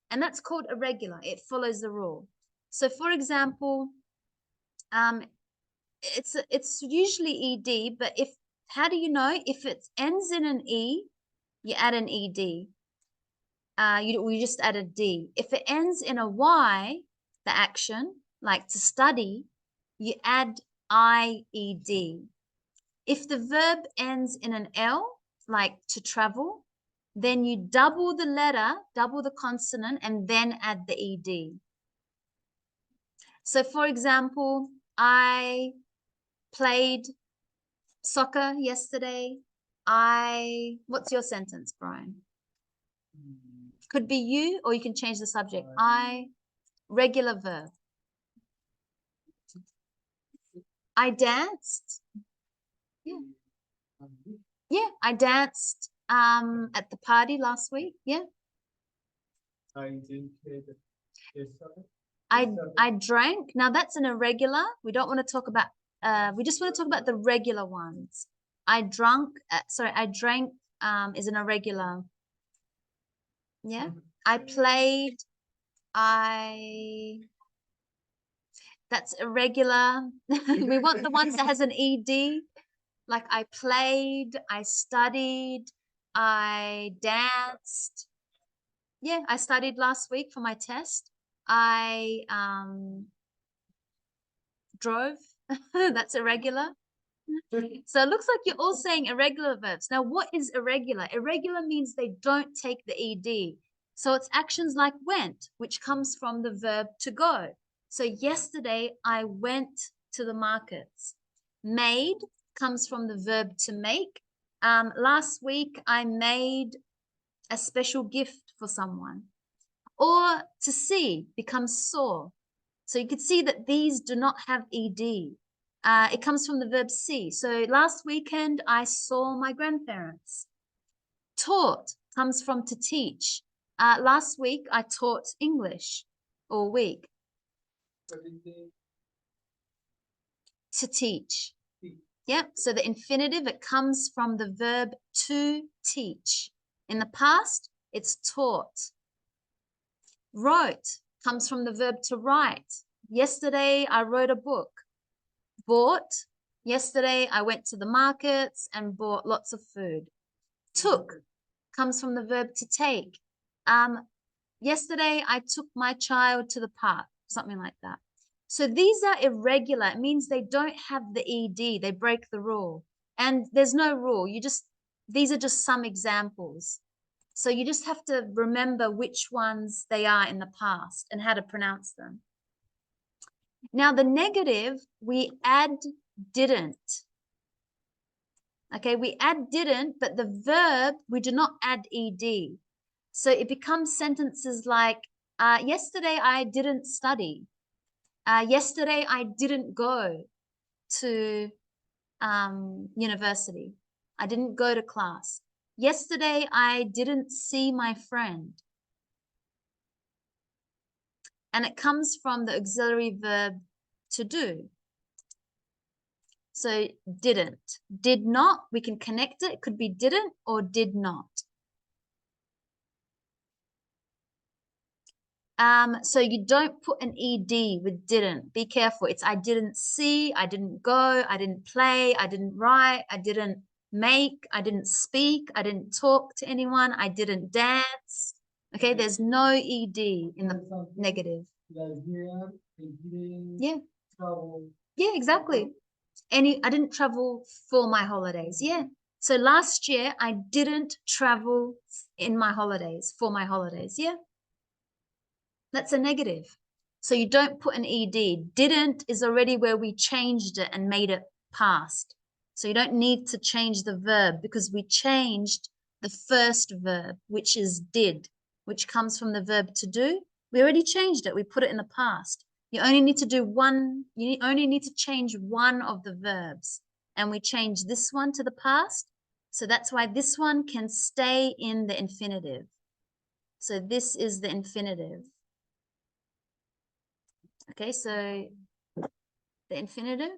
And that's called irregular. It follows the rule. So for example, it's usually ed, but how do you know? If it ends in an e, you add an ed. We just add a d. If it ends in a y, the action, like to study, you add ied. If the verb ends in an l, like to travel, then you double the letter, double the consonant, and then add the ed. So for example, I played soccer yesterday. What's your sentence, Brian? Could be you, or you can change the subject. Regular verb. I danced. Yeah. Yeah, I danced at the party last week. Yeah. I drank. Now that's an irregular. We don't want to talk about we just want to talk about the regular ones. I drank is an irregular. Yeah. I played. That's irregular. We want the ones that has an ed. Like I played, I studied, I danced. Yeah, I studied last week for my test. I drove. That's irregular. So it looks like you're all saying irregular verbs. Now, what is irregular? Irregular means they don't take the ed. So it's actions like went, which comes from the verb to go. So yesterday, I went to the markets. Made comes from the verb to make. Last week, I made a special gift for someone. Or to see becomes saw. So you could see that these do not have ed. It comes from the verb see. So last weekend, I saw my grandparents. Taught comes from to teach. Last week, I taught English all week. To teach. Yep. So the infinitive, it comes from the verb to teach. In the past, it's taught. Wrote comes from the verb to write. Yesterday, I wrote a book. Bought. Yesterday, I went to the markets and bought lots of food. Took comes from the verb to take. Yesterday, I took my child to the park, something like that. So these are irregular. It means they don't have the ed. They break the rule. And there's no rule. These are just some examples. So you just have to remember which ones they are in the past and how to pronounce them. Now the negative, we add didn't. Okay, we add didn't, but the verb, we do not add ed. So it becomes sentences like, yesterday I didn't study. Yesterday I didn't go to university. I didn't go to class. Yesterday I didn't see my friend. And it comes from the auxiliary verb to do. So didn't. Did not, we can connect it. It could be didn't or did not. So you don't put an ed with didn't. Be careful. It's I didn't see, I didn't go, I didn't play, I didn't write, I didn't make, I didn't speak, I didn't talk to anyone, I didn't dance. Okay, there's no ed in the negative. Yeah. Yeah, exactly. I didn't travel for my holidays. Yeah. So last year I didn't travel in my holidays, for my holidays. Yeah. That's a negative. So you don't put an ed. Didn't is already where we changed it and made it past. So you don't need to change the verb because we changed the first verb, which is did, which comes from the verb to do. We already changed it. We put it in the past. You only need to do one, you only need to change one of the verbs. And we change this one to the past. So that's why this one can stay in the infinitive. So this is the infinitive. Okay, so the infinitive.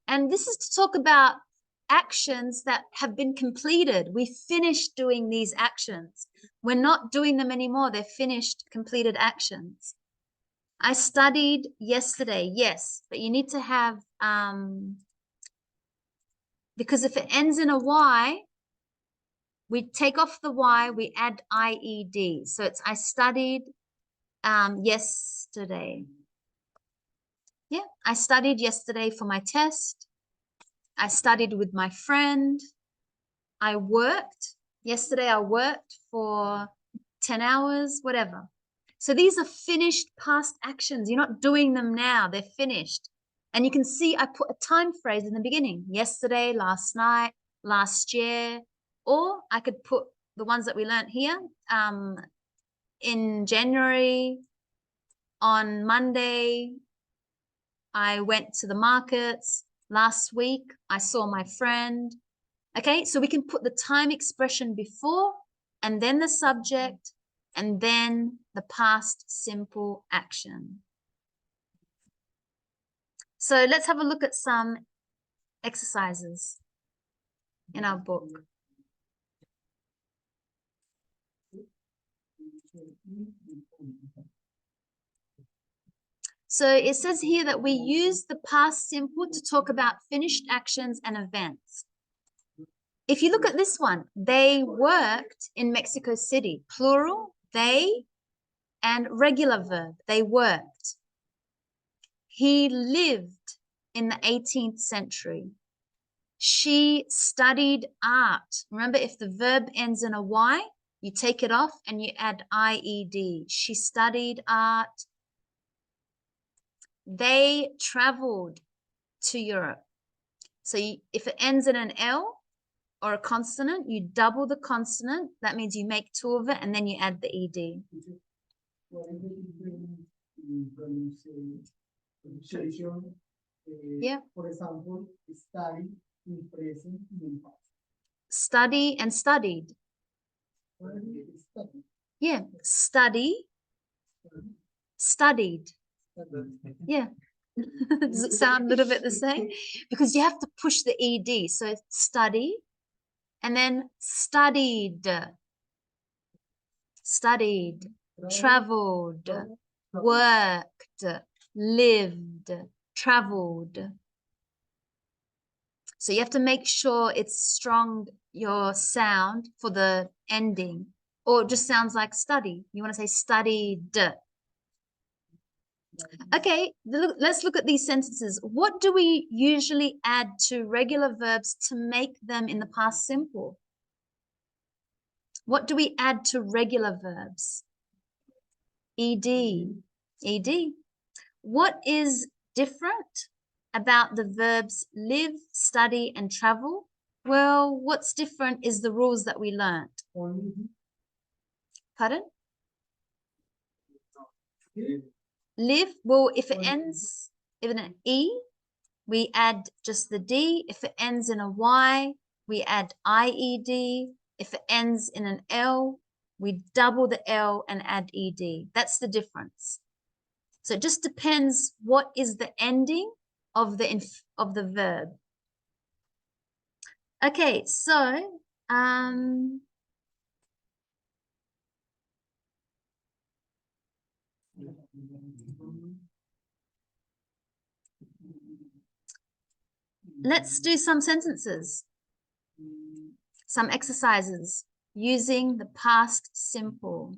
And this is to talk about actions that have been completed. We finished doing these actions. We're not doing them anymore. They're finished, completed actions. I studied yesterday, yes, but you need to have, because if it ends in a Y, we take off the Y, we add IED. So it's I studied yesterday. Yeah, I studied yesterday for my test. I studied with my friend. I worked. Yesterday I worked for 10 hours, whatever. So these are finished past actions. You're not doing them now. They're finished. And you can see I put a time phrase in the beginning. Yesterday, last night, last year. Or I could put the ones that we learned here. In January, on Monday, I went to the markets. Last week, I saw my friend. Okay, so we can put the time expression before and then the subject and then the past simple action. So let's have a look at some exercises in our book. So it says here that we use the past simple to talk about finished actions and events. If you look at this one, they worked in Mexico City, plural, they, and regular verb, they worked. He lived in the 18th century. She studied art. Remember, if the verb ends in a Y, you take it off and you add IED. She studied art. They traveled to Europe. So if it ends in an L or a consonant, you double the consonant. That means you make two of it and then you add the ED. Yeah. For example, study in present in past. Study and studied. Study. Yeah. Study, studied. Yeah. Does it sound a little bit the same? Because you have to push the ED. So study and then studied, studied, traveled, worked, lived, traveled. So you have to make sure it's strong, your sound for the ending, or it just sounds like study. You want to say studied. Okay, let's look at these sentences. What do we usually add to regular verbs to make them in the past simple? What do we add to regular verbs? Ed. Ed. What is different about the verbs live, study, and travel? Well, what's different is the rules that we learned. Pardon? Live, well, if it ends in an E, we add just the D. If it ends in a Y, we add IED. If it ends in an L, we double the L and add ED. That's the difference. So it just depends what is the ending of the verb. Okay, so let's do some sentences, some exercises using the past simple.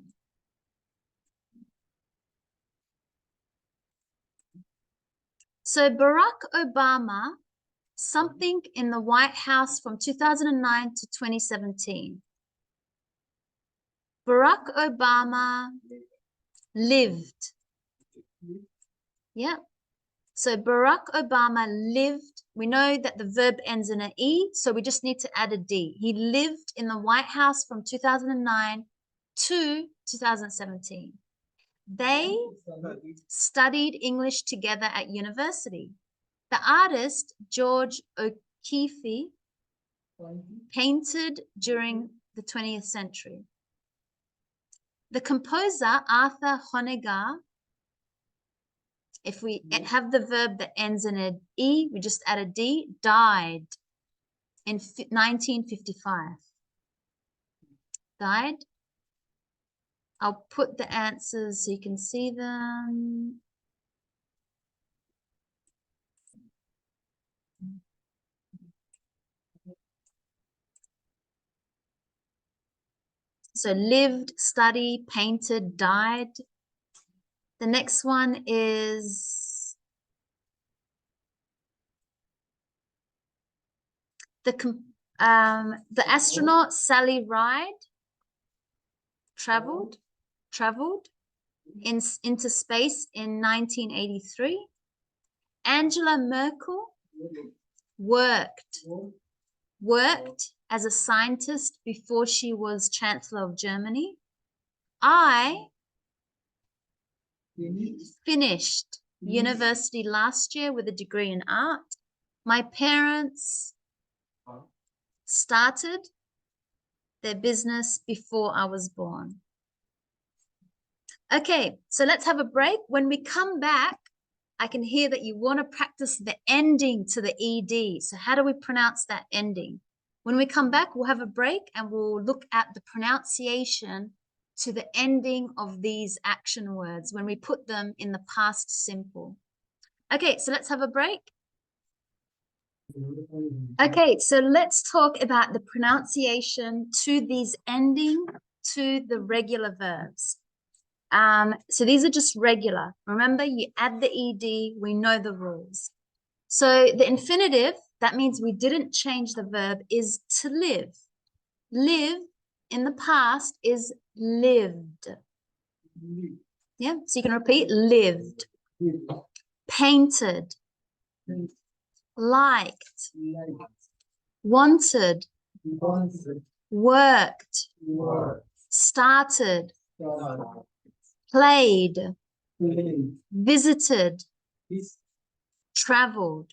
So Barack Obama, something in the White House from 2009 to 2017. Barack Obama lived. Yeah. So Barack Obama lived. We know that the verb ends in an E, so we just need to add a D. He lived in the White House from 2009 to 2017. They studied English together at university. The artist, George O'Keeffe, painted during the 20th century. The composer, Arthur Honegger, if we have the verb that ends in an E, we just add a D, died in 1955. Died. I'll put the answers so you can see them. So lived, studied, painted, died. The next one is the astronaut Sally Ride traveled into space in 1983. Angela Merkel worked as a scientist before she was Chancellor of Germany. I finished university last year with a degree in art. My parents started their business before I was born. Okay, so let's have a break. When we come back, I can hear that you want to practice the ending to the ED. So how do we pronounce that ending? When we come back, we'll have a break and we'll look at the pronunciation to the ending of these action words when we put them in the past simple. Okay, so let's have a break. Okay, so let's talk about the pronunciation to these ending to the regular verbs. So these are just regular. Remember, you add the ED, we know the rules. So the infinitive, that means we didn't change the verb, is to live. Live in the past is lived. Yeah, so you can repeat lived, painted, liked, wanted, worked, started, played, visited, traveled.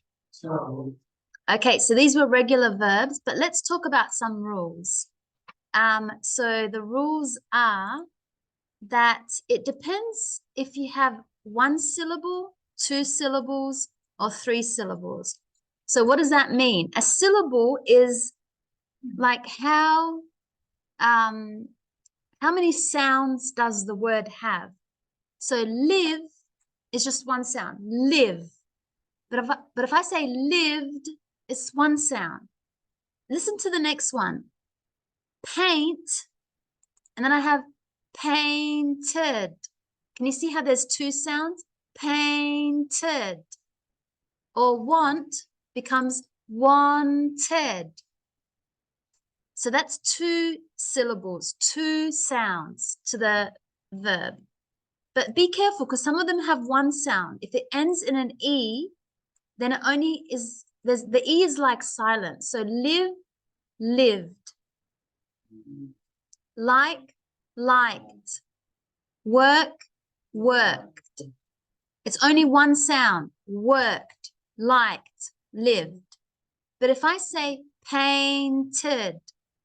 Okay, so these were regular verbs, but let's talk about some rules. So the rules are that it depends if you have one syllable, two syllables, or three syllables. So what does that mean? A syllable is like how many sounds does the word have? So live is just one sound, live. But if I say lived, it's one sound. Listen to the next one. Paint, and then I have painted. Can you see how there's two sounds? painted. Or want becomes wanted. So that's 2 syllables, 2 sounds to the verb. But be careful because some of them have 1 sound. If it ends in an E, then it only is, the E is like silent. So live, lived. Like, liked. Work, worked. It's only 1 sound. Worked, liked, lived. But if I say painted,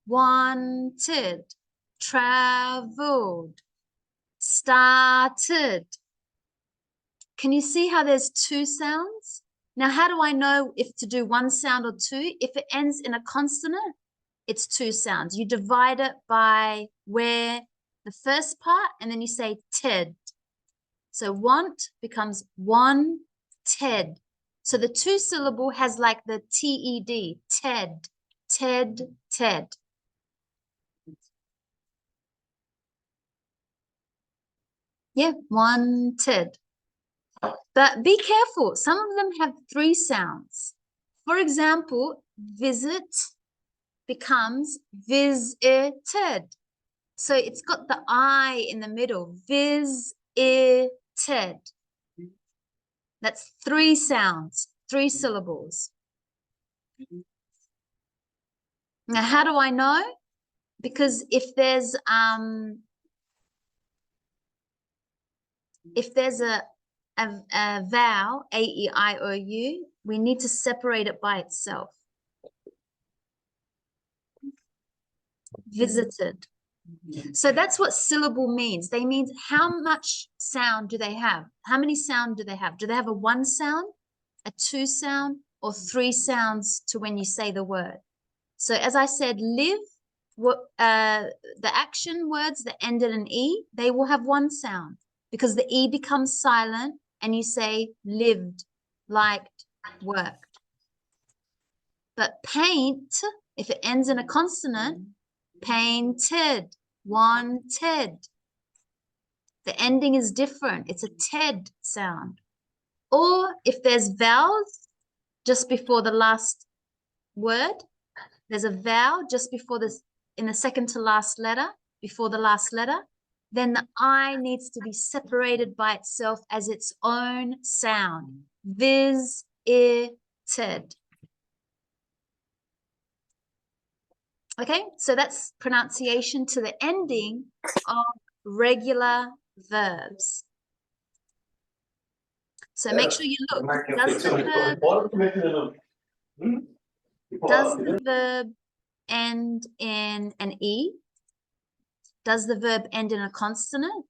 wanted, traveled, started, can you see how there's 2 sounds? Now, how do I know if to do 1 sound or 2? If it ends in a consonant, it's 2 sounds. You divide it by where the first part, and then you say ted. So want becomes one, ted. So the 2 syllable has like the T-E-D, ted, ted, ted. Yeah, wanted. But be careful. Some of them have 3 sounds. For example, visit becomes visited. So it's got the I in the middle, visited. That's 3 sounds, 3 syllables. Now, how do I know? Because if there's a vowel, A-E-I-O-U, we need to separate it by itself. Visited. So that's what syllable means. They mean how much sound do they have? How many sound do they have? Do they have a 1 sound, a 2 sound, or 3 sounds to when you say the word? So as I said, live, the action words that end in an E, they will have 1 sound because the E becomes silent and you say lived, liked, worked. But paint, if it ends in a consonant, painted, wanted. The ending is different. It's a ted sound. Or if there's vowels just before the last word, there's a vowel just before this, in the second to last letter, before the last letter, then the I needs to be separated by itself as its own sound. Visited. Okay, so that's pronunciation to the ending of regular verbs. So make sure you look. Does the verb end in an E? Does the verb end in a consonant?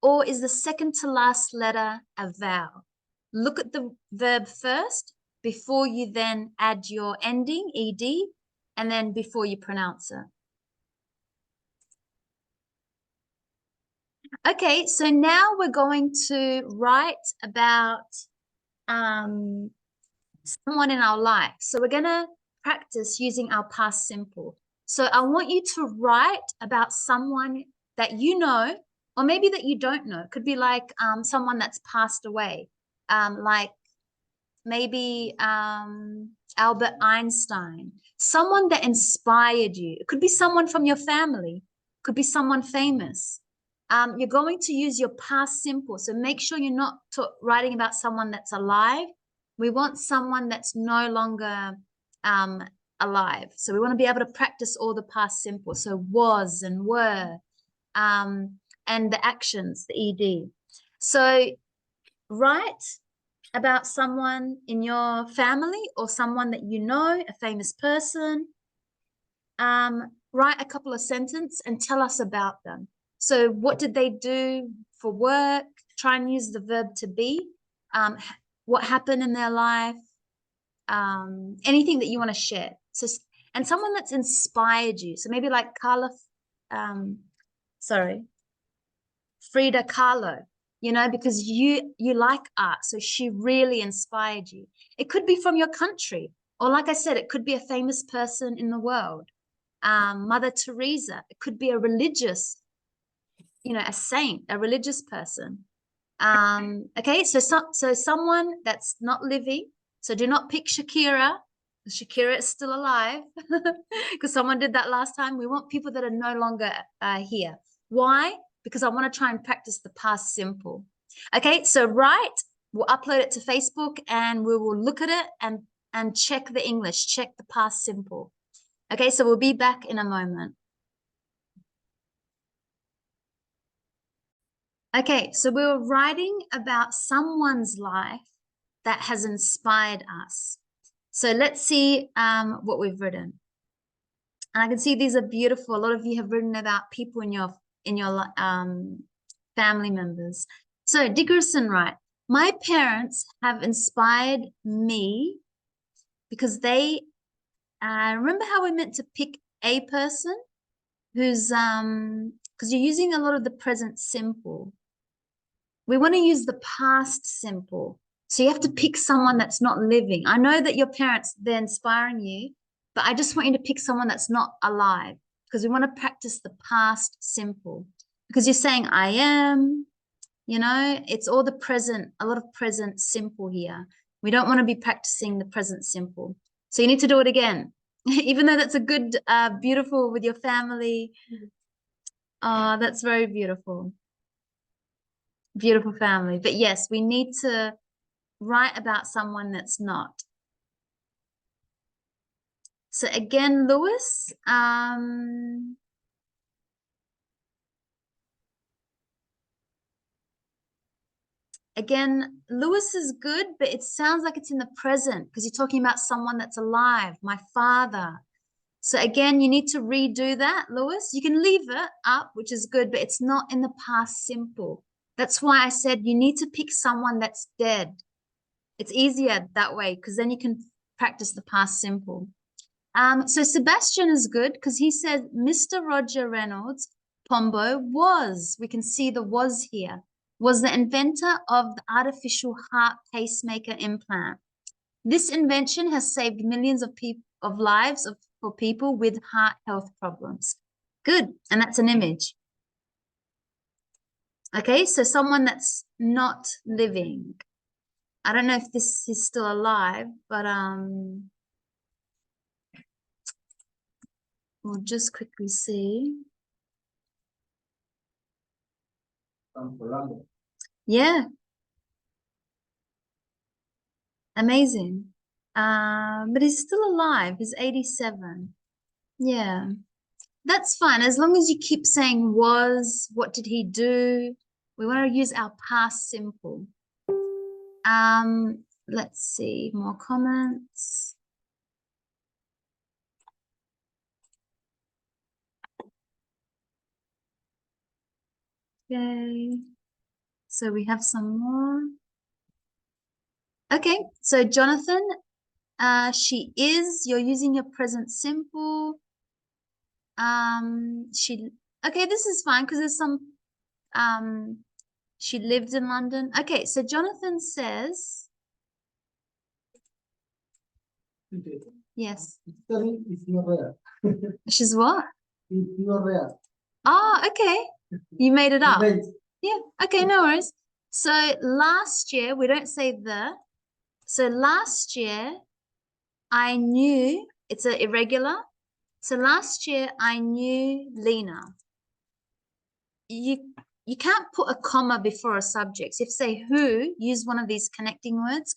Or is the second to last letter a vowel? Look at the verb first before you then add your ending, ED, and then before you pronounce it. Okay, so now we're going to write about someone in our life. So we're going to practice using our past simple. So I want you to write about someone that you know, or maybe that you don't know. It could be like someone that's passed away, like maybe Albert Einstein, someone that inspired you. It could be someone from your family, it could be someone famous. You're going to use your past simple. So make sure you're not writing about someone that's alive. We want someone that's no longer alive. So we want to be able to practice all the past simple. So was and were, and the actions, the ED. So write about someone in your family or someone that you know, a famous person. Write a couple of sentences and tell us about them. So what did they do for work? Try and use the verb to be. What happened in their life? Anything that you want to share. So, and someone that's inspired you. So maybe like Frida Kahlo, you know, because you like art. So she really inspired you. It could be from your country. Or like I said, it could be a famous person in the world. Mother Teresa. It could be a religious, you know, a saint, a religious person. Okay, so someone that's not living. So do not pick Shakira. Shakira is still alive because someone did that last time. We want people that are no longer here. Why? Because I want to try and practice the past simple. Okay, so write. We'll upload it to Facebook and we will look at it and check the English, check the past simple. Okay, so we'll be back in a moment. Okay, so we were writing about someone's life that has inspired us. So let's see what we've written. And I can see these are beautiful. A lot of you have written about people in your family members. So Dickerson writes, my parents have inspired me because they remember how we meant to pick a person who's because you're using a lot of the present simple. We want to use the past simple. So you have to pick someone that's not living. I know that your parents, they're inspiring you, but I just want you to pick someone that's not alive because we want to practice the past simple. Because you're saying I am, you know, it's all the present, a lot of present simple here. We don't want to be practicing the present simple. So you need to do it again. Even though that's a good, beautiful with your family. That's very beautiful. Beautiful family. But yes, we need to write about someone that's not. So again, Lewis, again, Lewis is good, but it sounds like it's in the present because you're talking about someone that's alive, my father. So again, you need to redo that, Lewis. You can leave it up, which is good, but it's not in the past simple. That's why I said you need to pick someone that's dead. It's easier that way because then you can practice the past simple. So Sebastian is good because he says Mr. Roger Reynolds Pombo was, we can see the was here, was the inventor of the artificial heart pacemaker implant. This invention has saved millions of lives for people with heart health problems. Good, and that's an image. Okay, so someone that's not living. I don't know if this is still alive, but we'll just quickly see. Yeah. Amazing. But he's still alive. He's 87. Yeah. That's fine. As long as you keep saying was, what did he do? We want to use our past simple. Let's see more comments. Okay. So we have some more. Okay. So Jonathan, she is, you're using your present simple. Okay, this is fine because there's some, she lived in London. Okay, so Jonathan says, yes. Study is not real. She's what? It's not real. Oh, okay. You made it up. Invent. Yeah, okay, no worries. So last year, we don't say the. So last year, I knew, it's an irregular. So last year, I knew Lena. You can't put a comma before a subject. So if you say who, use one of these connecting words.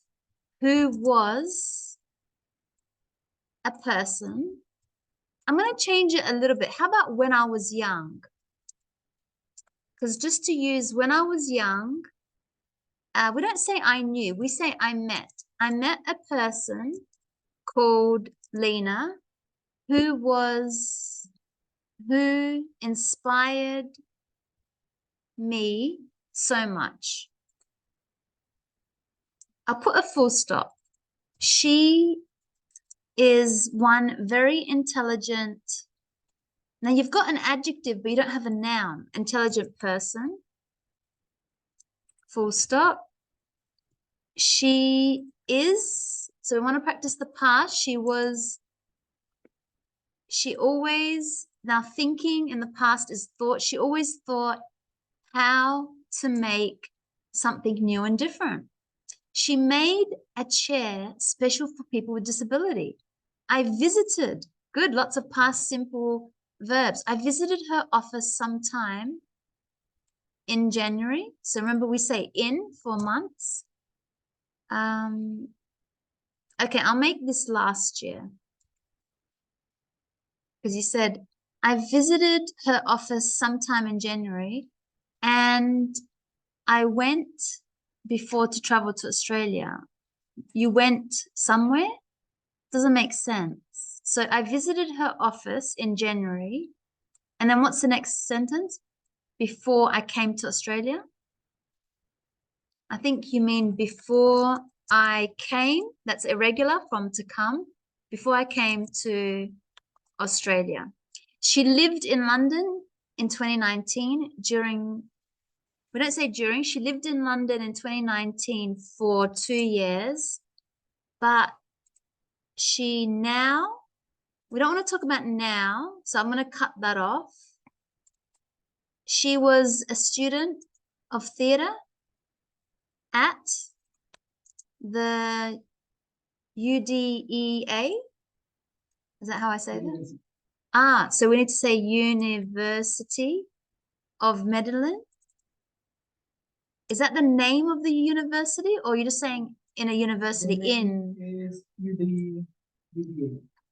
Who was a person. I'm going to change it a little bit. How about when I was young? Because just to use when I was young, we don't say I knew. We say I met. I met a person called Lena who inspired me so much. I'll put a full stop. She is one very intelligent. Now you've got an adjective, but you don't have a noun. Intelligent person. Full stop. She is, so we want to practice the past. She always, now thinking in the past is thought. She always thought how to make something new and different. She made a chair special for people with disability. I visited, good, lots of past simple verbs. I visited her office sometime in January. So remember we say in for months. Okay, I'll make this last year. Because you said, I visited her office sometime in January and I went before to travel to Australia. You went somewhere? Doesn't make sense. So I visited her office in January. And then what's the next sentence? Before I came to Australia? I think you mean before I came. That's irregular from to come. Before I came to Australia. She lived in London in 2019 during, we don't say during, she lived in London in 2019 for 2 years, but she now, we don't want to talk about now, so I'm going to cut that off. She was a student of theatre at the UDEA. Is that how I say that? Ah, so we need to say University of Medellin. Is that the name of the university, or you're just saying in a university in? Is UDA.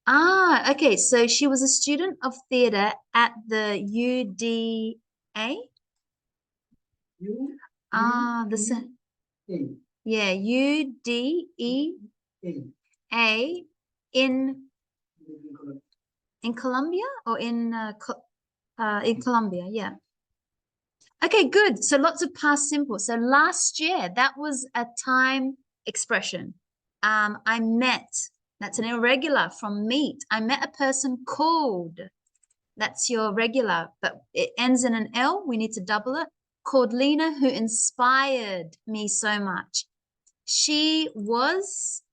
Ah, okay. So she was a student of theatre at the UDA. Ah, the yeah, UDEA in Colombia or in Colombia, yeah. Okay, good. So lots of past simple. So last year, that was a time expression. I met, that's an irregular from meet. I met a person called, that's your regular, but it ends in an L. We need to double it. Called Lena, who inspired me so much. She was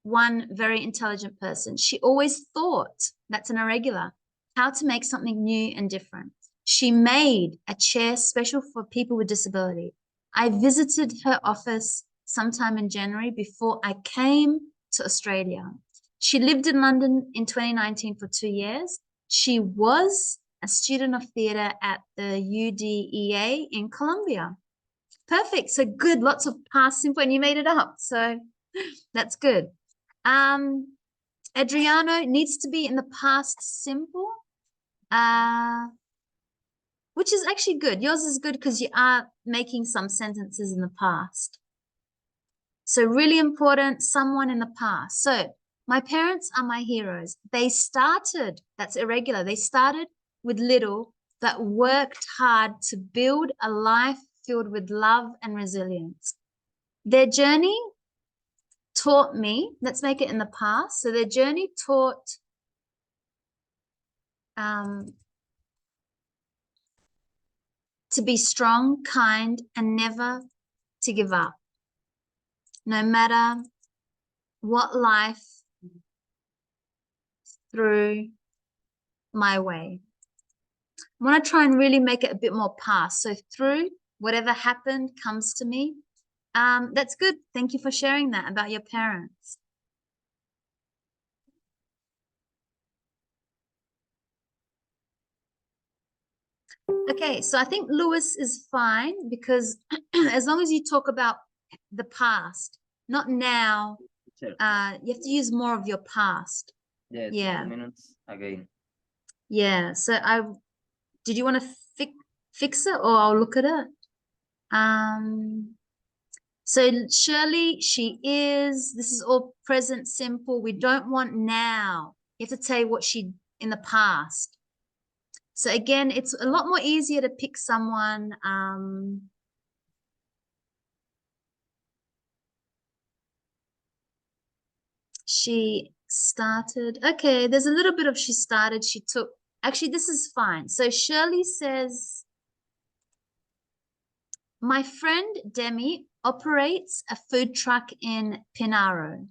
one very intelligent person. She always thought, that's an irregular, how to make something new and different. She made a chair special for people with disability. I visited her office sometime in January before I came to Australia. She lived in London in 2019 for 2 years. She was a student of theatre at the UDEA in Colombia. Perfect. So good. Lots of past simple, and you made it up. So that's good. Adriano needs to be in the past simple. Which is actually good. Yours is good because you are making some sentences in the past. So really important, someone in the past. So my parents are my heroes. They started, that's irregular, they started with little, but worked hard to build a life filled with love and resilience. Their journey taught me, let's make it in the past. So their journey taught to be strong, kind, and never to give up. No matter what life threw my way. I want to try and really make it a bit more past. So through whatever happened comes to me. That's good. Thank you for sharing that about your parents. Okay, so I think Lewis is fine because as long as you talk about the past, not now, Sure. you have to use more of your past. Yeah, Yeah. 2 minutes again. Yeah, so did you want to fix it or I'll look at it? So Shirley, she is, this is all present simple. We don't want now. You have to tell what she in the past. So again, it's a lot more easier to pick someone. She started, okay, there's a little bit of she started, she took, actually this is fine. So Shirley says, my friend Demi operates a food truck in Pinaro.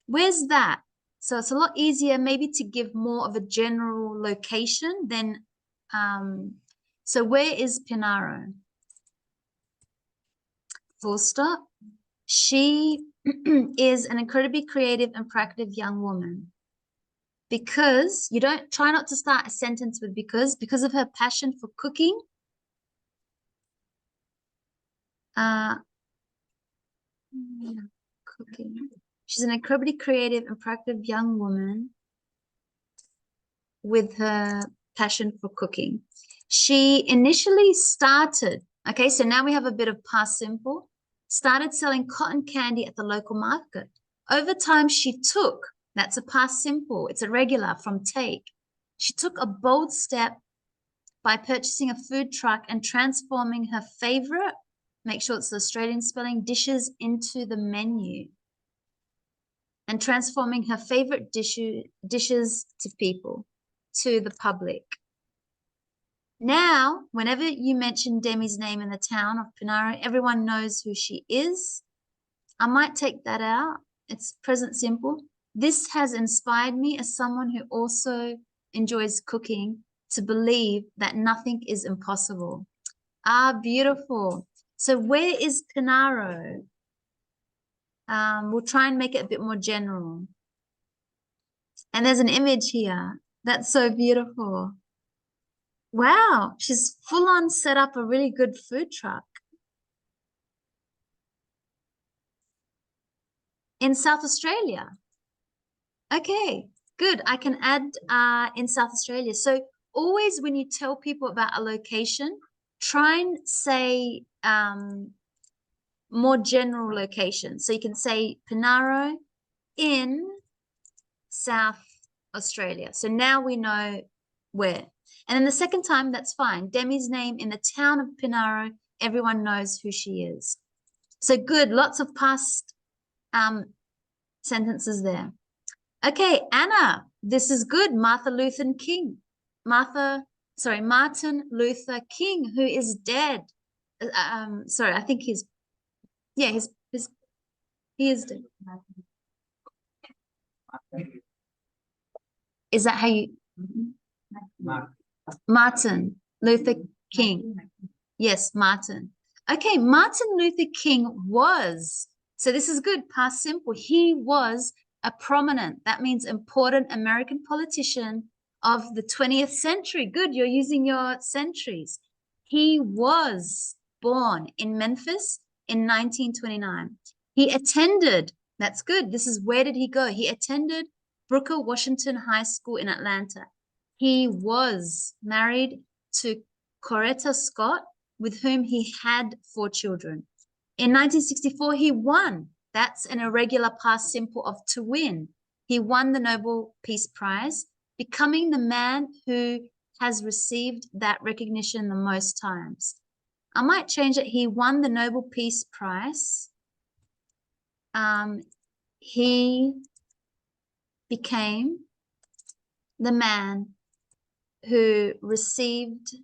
Where's that? So it's a lot easier maybe to give more of a general location than, so where is Pinaro? full stop. She is an incredibly creative and proactive young woman. Because you don't try not to start a sentence with because of her passion for cooking. Cooking. She's an incredibly creative and proactive young woman with her passion for cooking. She initially started, okay, so now we have a bit of past simple, started selling cotton candy at the local market. Over time, she took, that's a past simple, it's a regular from take. She took a bold step by purchasing a food truck and transforming her favorite, make sure it's the Australian spelling, dishes into the menu. And transforming her favorite dishes to people, to the public. Now, whenever you mention Demi's name in the town of Penaro, everyone knows who she is. I might take that out. It's present simple. This has inspired me as someone who also enjoys cooking to believe that nothing is impossible. Ah, beautiful. So where is Penaro? We'll try and make it a bit more general. And there's an image here. That's so beautiful. Wow, she's full on set up a really good food truck. In South Australia. Okay, good. I can add in South Australia. So always when you tell people about a location, try and say more general location. So you can say Penaro in South Australia. So now we know where. And then the second time, that's fine. Demi's name in the town of Penaro, everyone knows who she is. So good, lots of past sentences there. Okay, Anna, this is good. Martin Luther King, who is dead. Sorry, I think he is dead. Is that how you? Martin Luther King. Yes, Martin. Okay, Martin Luther King was, so this is good, past simple. He was a prominent, that means important American politician of the 20th century. Good, you're using your centuries. He was born in Memphis in 1929. He attended, that's good, this is where did he go? He attended Booker Washington High School in Atlanta. He was married to Coretta Scott, with whom he had 4 children. In 1964, he won. That's an irregular past simple of to win. He won the Nobel Peace Prize, becoming the man who has received that recognition the most times. I might change it. He won the Nobel Peace Prize. He became the man who received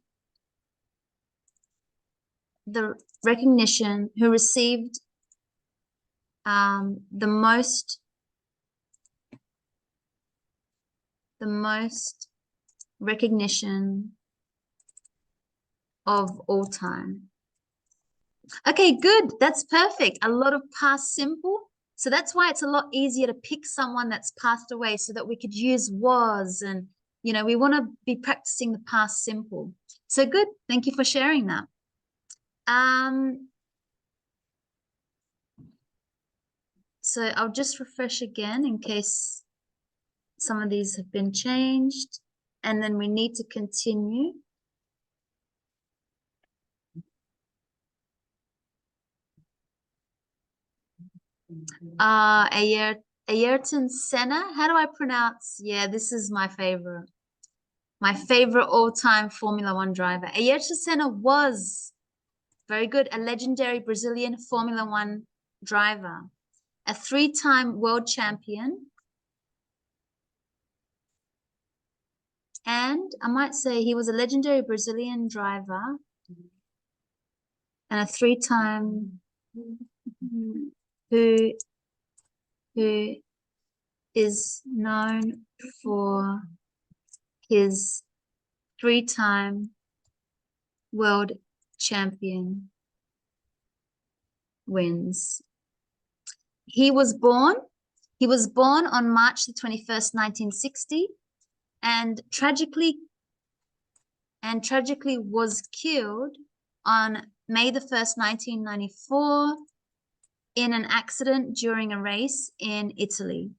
the recognition, who received the most recognition of all time. Okay, good. That's perfect. A lot of past simple. So that's why it's a lot easier to pick someone that's passed away so that we could use was, and, you know, we want to be practicing the past simple. So good. Thank you for sharing that. So I'll just refresh again in case some of these have been changed, and then we need to continue. Ayrton Senna, how do I pronounce? Yeah, this is my favorite all-time Formula One driver. Ayrton Senna was, very good, a legendary Brazilian Formula One driver, a 3-time world champion, and I might say he was a legendary Brazilian driver and a 3-time who is known for his 3-time world champion wins. He was born on March the 21st, 1960, and tragically was killed on May the 1st, 1994 in an accident during a race in Italy.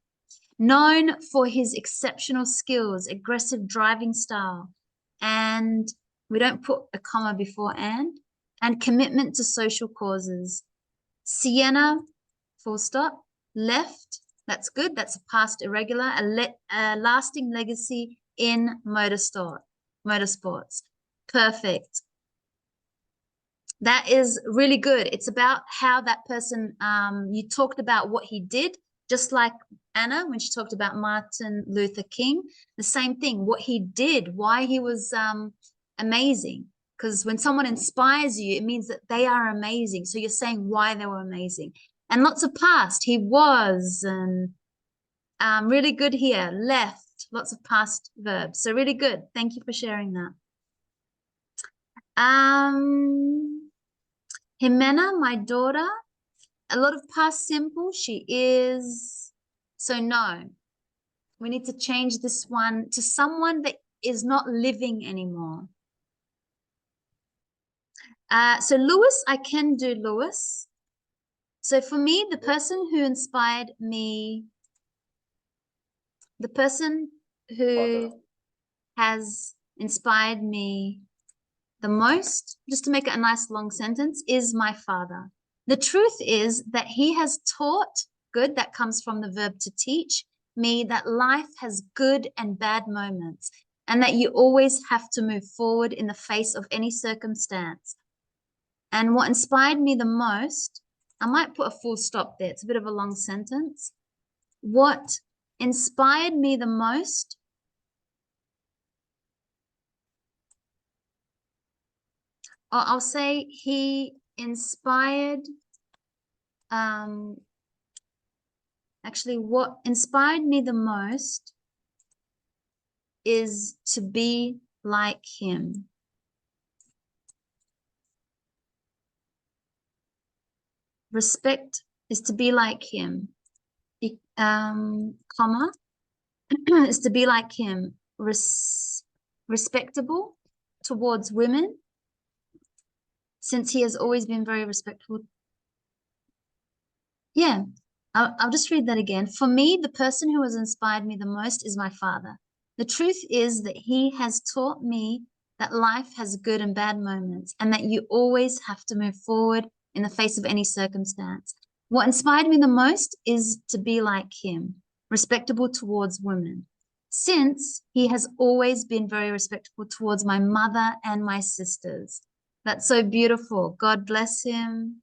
Known for his exceptional skills, aggressive driving style, and we don't put a comma before and commitment to social causes. Siena, full stop, left, that's good, that's a past irregular, a lasting legacy in motorsports. Perfect. That is really good. It's about how that person, you talked about what he did, just like Anna, when she talked about Martin Luther King, the same thing, what he did, why he was amazing. Because when someone inspires you, it means that they are amazing. So you're saying why they were amazing. And lots of past, he was, and really good here, left, lots of past verbs. So really good. Thank you for sharing that. Jimena, my daughter, a lot of past simple, she is, so no. We need to change this one to someone that is not living anymore. So Lewis, I can do Lewis. So for me, the person who inspired me, the person who has inspired me the most, just to make it a nice long sentence, is my father. The truth is that he has taught, good, that comes from the verb to teach, me that life has good and bad moments, and that you always have to move forward in the face of any circumstance. And what inspired me the most, I might put a full stop there, it's a bit of a long sentence. What inspired me the most I'll say he inspired, actually what inspired me the most is to be like him. Respect is to be like him. Comma, is to be like him. Respectable towards women, since he has always been very respectful. Yeah, I'll just read that again. For me, the person who has inspired me the most is my father. The truth is that he has taught me that life has good and bad moments, and that you always have to move forward in the face of any circumstance. What inspired me the most is to be like him, respectable towards women, since he has always been very respectful towards my mother and my sisters. That's so beautiful. God bless him.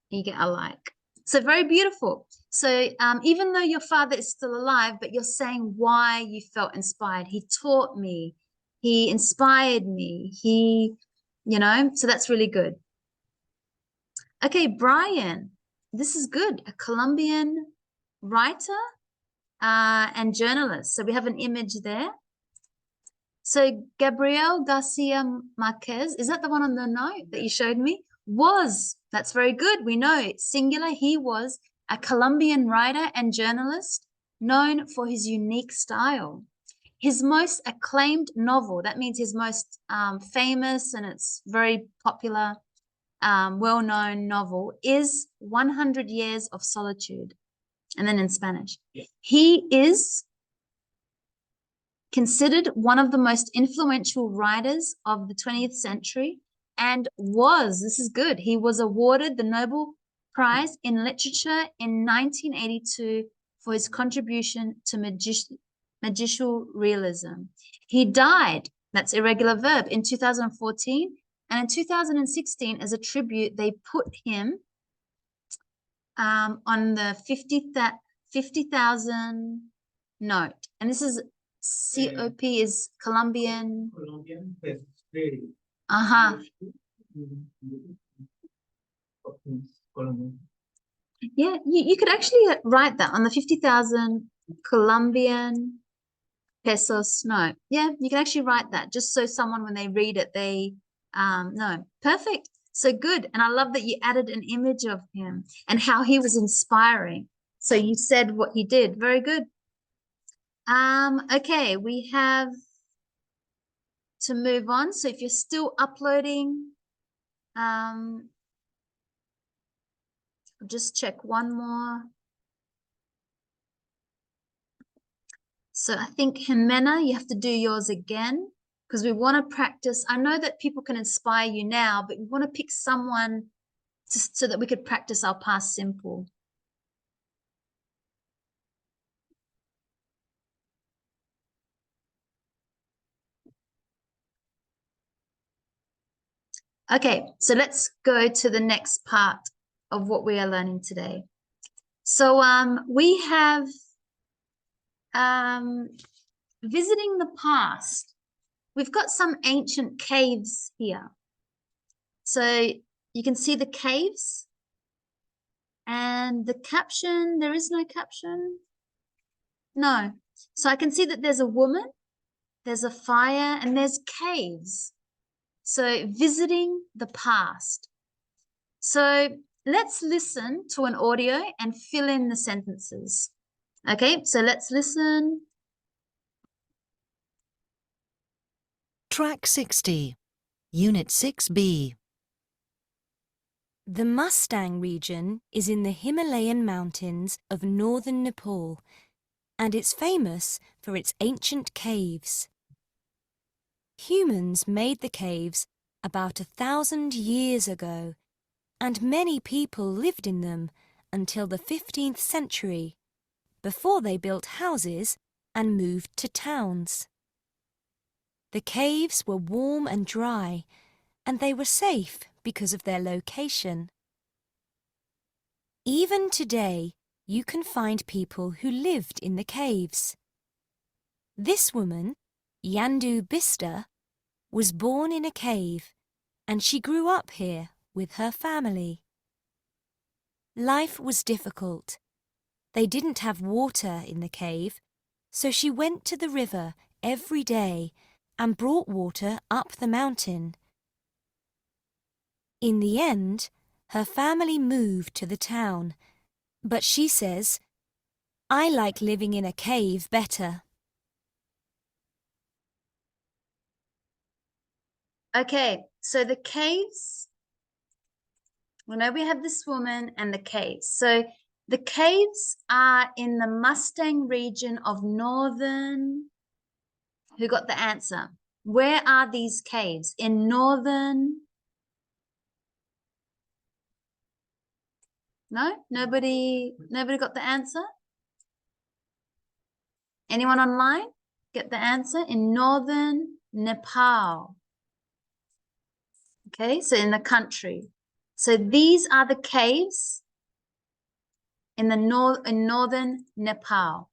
You get a like. So very beautiful. So even though your father is still alive, but you're saying why you felt inspired. He taught me. He inspired me. He, you know, so that's really good. Okay, Brian, this is good. A Colombian writer and journalist. So we have an image there. So Gabriel Garcia Marquez, is that the one on the note that you showed me? Was, that's very good. We know, singular, he was a Colombian writer and journalist known for his unique style. His most acclaimed novel, that means his most famous and it's very popular, well-known novel, is 100 Years of Solitude. And then in Spanish. He is considered one of the most influential writers of the 20th century and was, this is good, he was awarded the Nobel Prize in Literature in 1982 for his contribution to magical realism. He died, that's irregular verb, in 2014, and in 2016, as a tribute, they put him on the 50,000 note. And this is COP is Colombian. Yeah, you could actually write that on the 50,000 Colombian pesos note. Yeah, you can actually write that just so someone, when they read it, they No, perfect. So good. And I love that you added an image of him and how he was inspiring. So you said what he did. Very good. Okay, we have to move on. So if you're still uploading, I'll just check one more. So I think Jimena, you have to do yours again because we want to practice. I know that people can inspire you now, but we want to pick someone so that we could practice our past simple. Okay, so let's go to the next part of what we are learning today. So we have visiting the past. We've got some ancient caves here. So you can see the caves and the caption, there is no caption. No. So I can see that there's a woman, there's a fire, and there's caves. So visiting the past. So let's listen to an audio and fill in the sentences. Okay, so let's listen. Track 60, Unit 6B. The Mustang region is in the Himalayan mountains of northern Nepal, and it's famous for its ancient caves. Humans made the caves about 1,000 years ago, and many people lived in them until the 15th century, before they built houses and moved to towns. The caves were warm and dry, and they were safe because of their location. Even today, you can find people who lived in the caves. This woman, Yandu Bista, was born in a cave, and she grew up here with her family. Life was difficult. They didn't have water in the cave, so she went to the river every day and brought water up the mountain. In the end, her family moved to the town, but she says, "I like living in a cave better." Okay, so the caves, we know we have this woman and the caves. So the caves are in the Mustang region of northern, who got the answer? Where are these caves? In northern, no? Nobody got the answer? Anyone online get the answer? In northern Nepal. Okay, so in the country. So these are the caves in northern Nepal.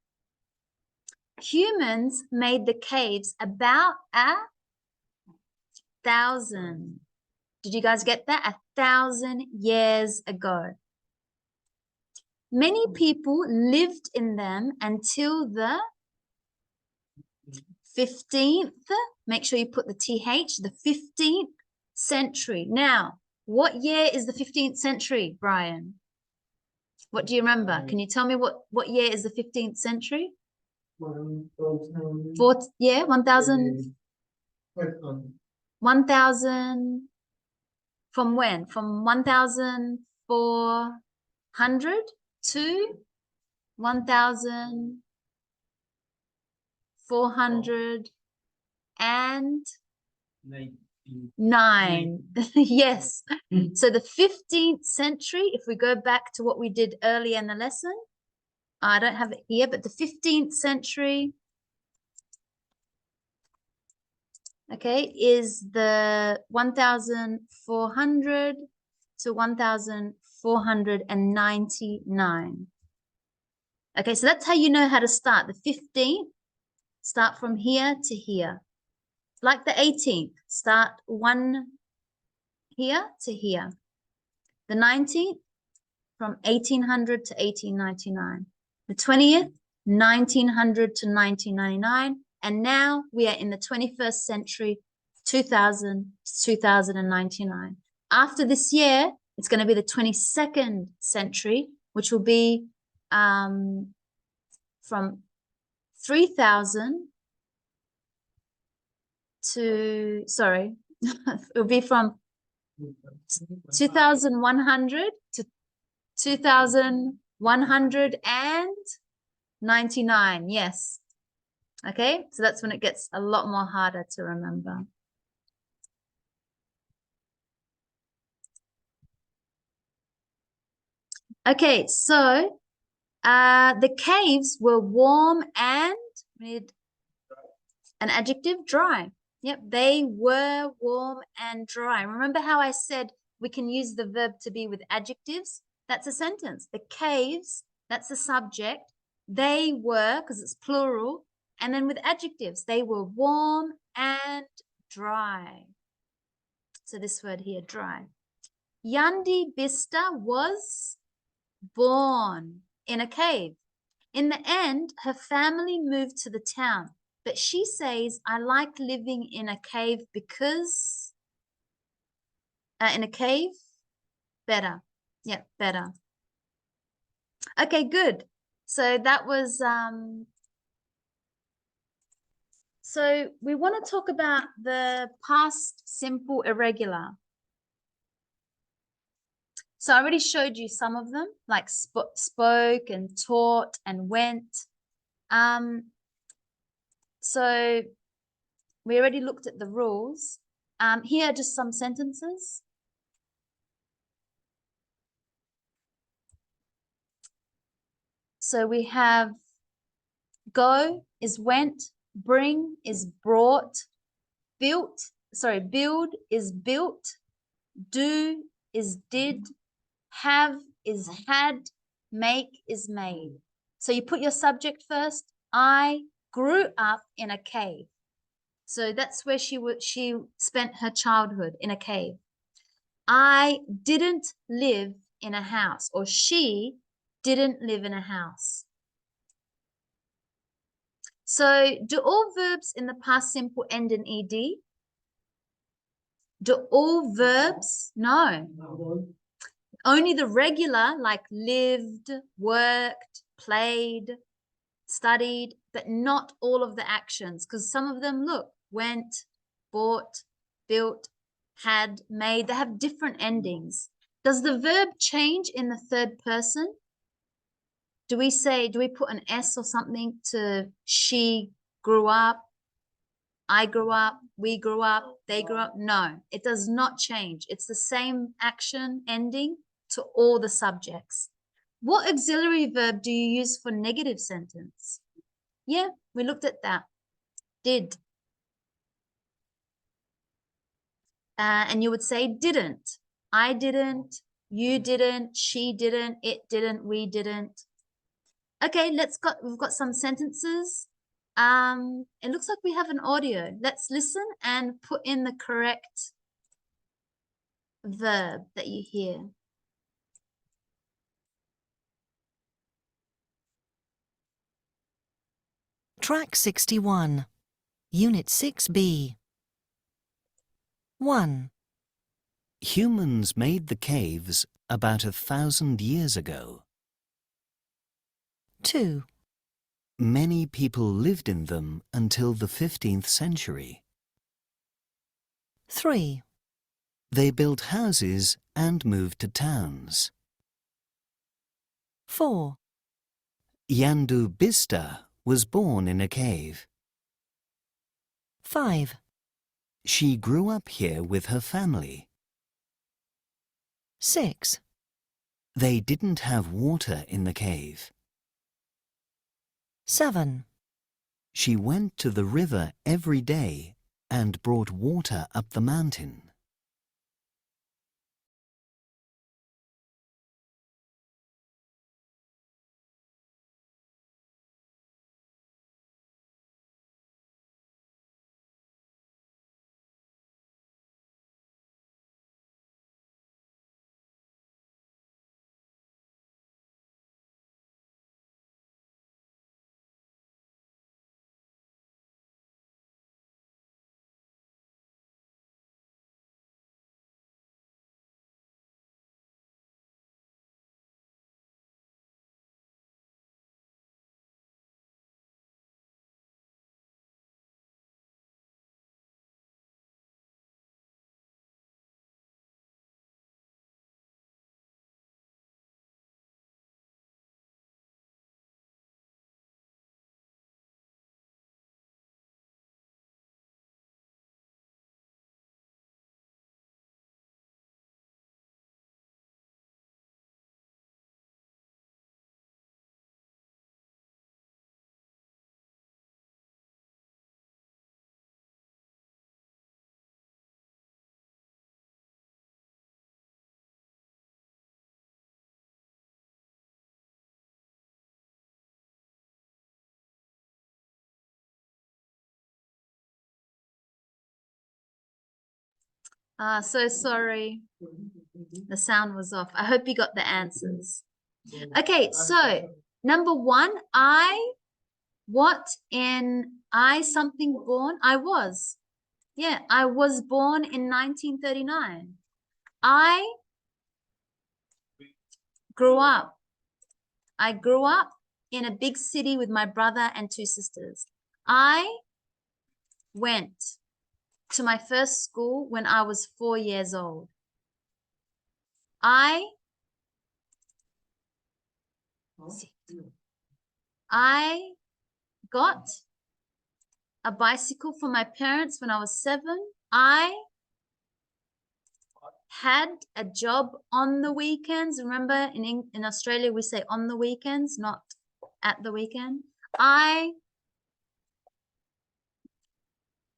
Humans made the caves about 1,000. Did you guys get that? 1,000 years ago. Many people lived in them until the 15th. Make sure you put the TH, the 15th century. Now, what year is the 15th century, Brian? What do you remember? Can you tell me what year is the 15th century? 1,000. 1,000 from when? From 1,400 to 1,409. Yes. So the 15th century, if we go back to what we did earlier in the lesson, I don't have it here, but the 15th century, okay, is the 1,400 to 1,499. Okay, so that's how you know how to start. The 15th, start from here to here. Like the 18th, start one here to here. The 19th, from 1800 to 1899. The 20th, 1900 to 1999. And now we are in the 21st century 2000 to 2099. After this year, it's going to be the 22nd century, which will be from 3000 to, sorry, it'll be from 2100 to 2199. Yes. Okay, so that's when it gets a lot more harder to remember. Okay, so the caves were warm and, we need an adjective, dry. Yep, they were warm and dry. Remember how I said we can use the verb to be with adjectives? That's a sentence. The caves, that's the subject. They were, because it's plural, and then with adjectives, they were warm and dry. So this word here, dry. Yandi Bista was born in a cave. In the end, her family moved to the town, but she says, I like living in a cave because, in a cave, better. Yeah, better. Okay, good. So that was, so we want to talk about the past simple irregular. So I already showed you some of them, like spoke and taught and went. So we already looked at the rules. Here are just some sentences. So we have go is went, bring is brought, build is built, do is did, have is had, make is made. So you put your subject first. I grew up in a cave. So that's where she spent her childhood, in a cave. I didn't live in a house, or she didn't live in a house. So do all verbs in the past simple end in ed? Do all verbs? No. Only the regular, like lived, worked, played, studied, but not all of the actions, because some of them, look, went, bought, built, had, made, they have different endings. Does the verb change in the third person? Do we put an S or something to she grew up, I grew up, we grew up, they grew up? No, it does not change. It's the same action ending to all the subjects. What auxiliary verb do you use for negative sentence? Yeah, we looked at that. Did. And you would say didn't. I didn't, you didn't, she didn't, it didn't, we didn't. Okay, we've got some sentences. It looks like we have an audio. Let's listen and put in the correct verb that you hear. Track 61, Unit 6B. 1. Humans made the caves about 1,000 years ago. 2. Many people lived in them until the 15th century. 3. They built houses and moved to towns. 4. Yandu Bista was born in a cave. 5. She grew up here with her family. 6. They didn't have water in the cave. 7. She went to the river every day and brought water up the mountain. So sorry. The sound was off. I hope you got the answers. Okay, so number one, something born? I was. Yeah, I was born in 1939. I grew up. I grew up in a big city with my brother and 2 sisters. I went to my first school when I was 4 years old. I got a bicycle from my parents when I was 7. I had a job on the weekends. Remember, in Australia, we say on the weekends, not at the weekend. I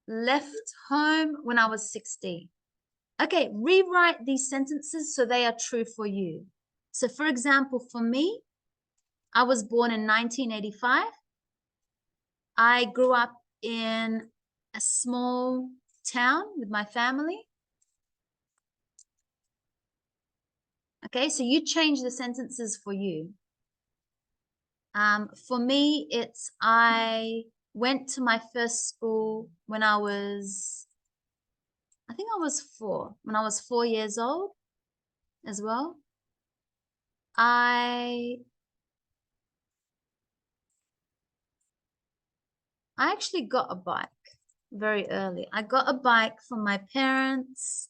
left home when I was 16. Okay, rewrite these sentences so they are true for you. So for example, for me, I was born in 1985. I grew up in a small town with my family. Okay, so you change the sentences for you. For me, it's I went to my first school when I think I was 4, when I was 4 years old as well. I actually got a bike very early. I got a bike from my parents.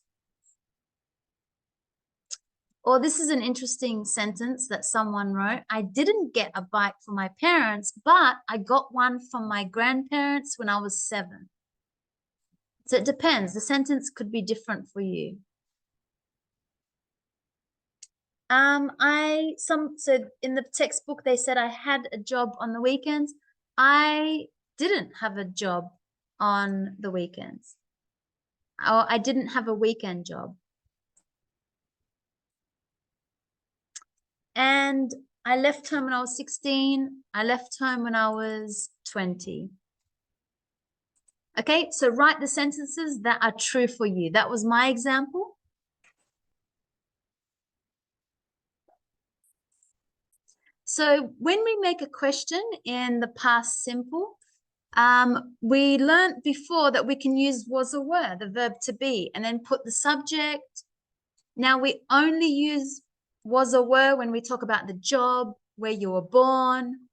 Or this is an interesting sentence that someone wrote. I didn't get a bike from my parents, but I got one from my grandparents when I was 7. So it depends. The sentence could be different for you. So in the textbook they said I had a job on the weekends. I didn't have a job on the weekends. Or I didn't have a weekend job. And I left home when I was 16. I left home when I was 20. Okay, so write the sentences that are true for you. That was my example. So when we make a question in the past simple, we learned before that we can use was or were, the verb to be, and then put the subject. Now we only use was or were when we talk about the job, where you were born,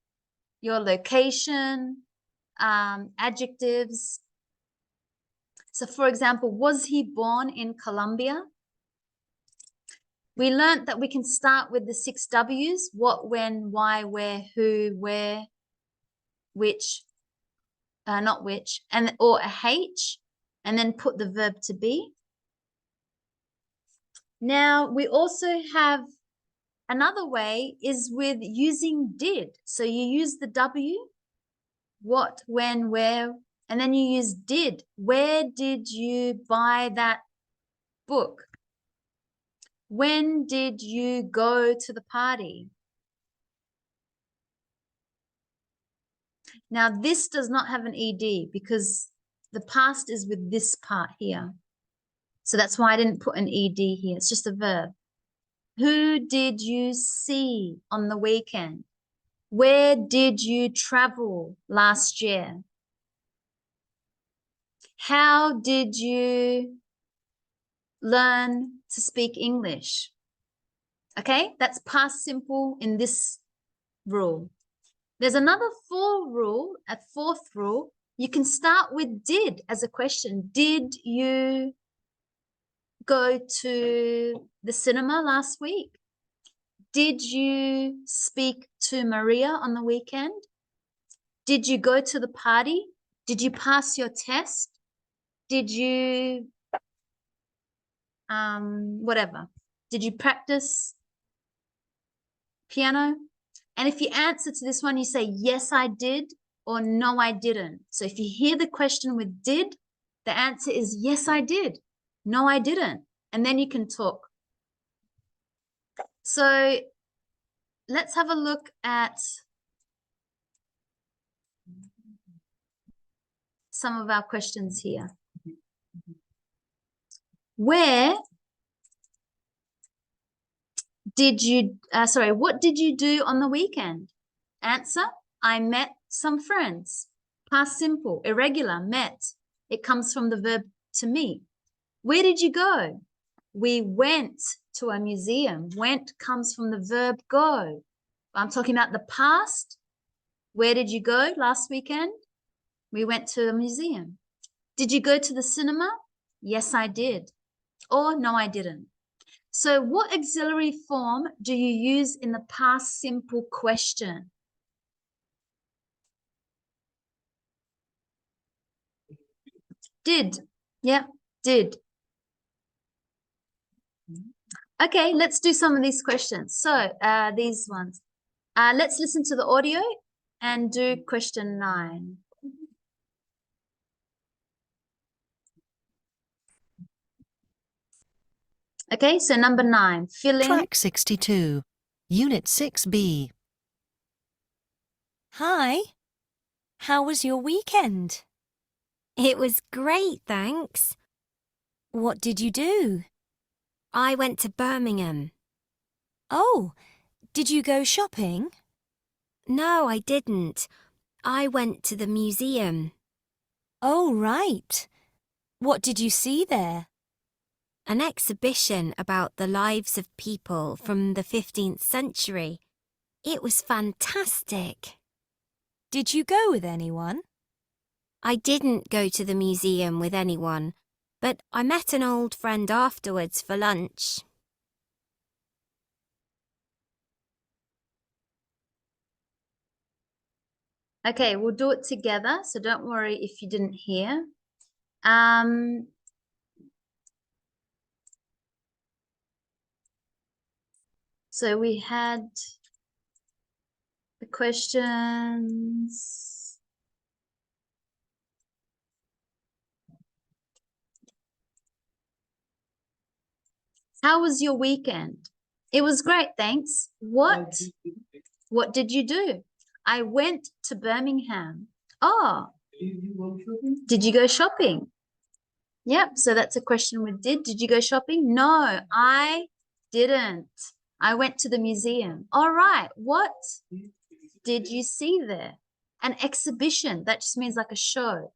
your location, adjectives. So for example, was he born in Colombia? We learned that we can start with the 6 W's, what, when, why, where, who, where, which, not which, or a H, and then put the verb to be. Now, we also have another way is with using did. So you use the W, what, when, where, and then you use did. Where did you buy that book? When did you go to the party? Now, this does not have an ED because the past is with this part here. So that's why I didn't put an ED here. It's just a verb. Who did you see on the weekend? Where did you travel last year? How did you learn to speak English? Okay, that's past simple in this rule. There's another fourth rule. You can start with did as a question. Did you go to the cinema last week? Did you speak to Maria on the weekend? Did you go to the party? Did you pass your test? Did you, whatever. Did you practice piano? And if you answer to this one, you say, yes, I did, or no, I didn't. So if you hear the question with did, the answer is, yes, I did. No, I didn't. And then you can talk. So let's have a look at some of our questions here. Where did you, what did you do on the weekend? Answer, I met some friends. Past simple, irregular, met. It comes from the verb to meet. Where did you go? We went to a museum. Went comes from the verb go. I'm talking about the past. Where did you go last weekend? We went to a museum. Did you go to the cinema? Yes, I did. Or no, I didn't. So what auxiliary form do you use in the past simple question? Did. Yeah, did. Okay, let's do some of these questions. So these ones. Let's listen to the audio and do question 9. Okay, so number 9, fill in. Track 62, Unit 6B. Hi. How was your weekend? It was great, thanks. What did you do? I went to Birmingham. Oh, did you go shopping? No, I didn't. I went to the museum. Oh, right. What did you see there? An exhibition about the lives of people from the 15th century. It was fantastic. Did you go with anyone? I didn't go to the museum with anyone, but I met an old friend afterwards for lunch. Okay, we'll do it together, so don't worry if you didn't hear. So we had the questions. How was your weekend? It was great, thanks. What did you do? I went to Birmingham. Oh, did you go shopping? Yep, so that's a question we did. Did you go shopping? No, I didn't. I went to the museum. All right, what did you see there? An exhibition, that just means like a show,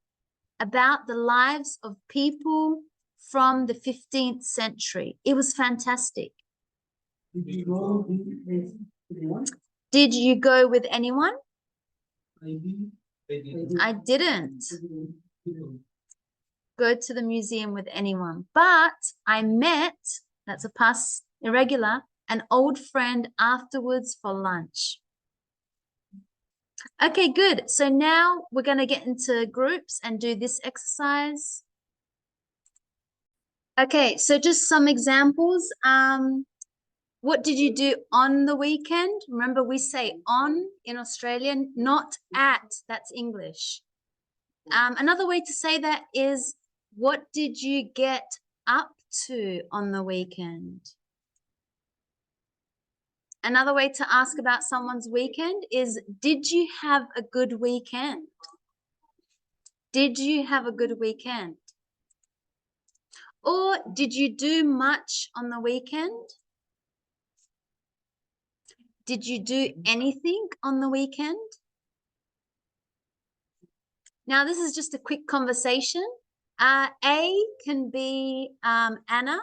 about the lives of people from the 15th century. It was fantastic. Did you go with anyone? Did you go with anyone? I I didn't go to the museum with anyone, but I met, that's a past irregular, an old friend afterwards for lunch. Okay, good. So now we're going to get into groups and do this exercise. Okay, so just some examples. What did you do on the weekend? Remember, we say on in Australian, not at. That's English. Another way to say that is, what did you get up to on the weekend? Another way to ask about someone's weekend is, did you have a good weekend? Did you have a good weekend? Or did you do much on the weekend? Did you do anything on the weekend? Now, this is just a quick conversation. A can be Anna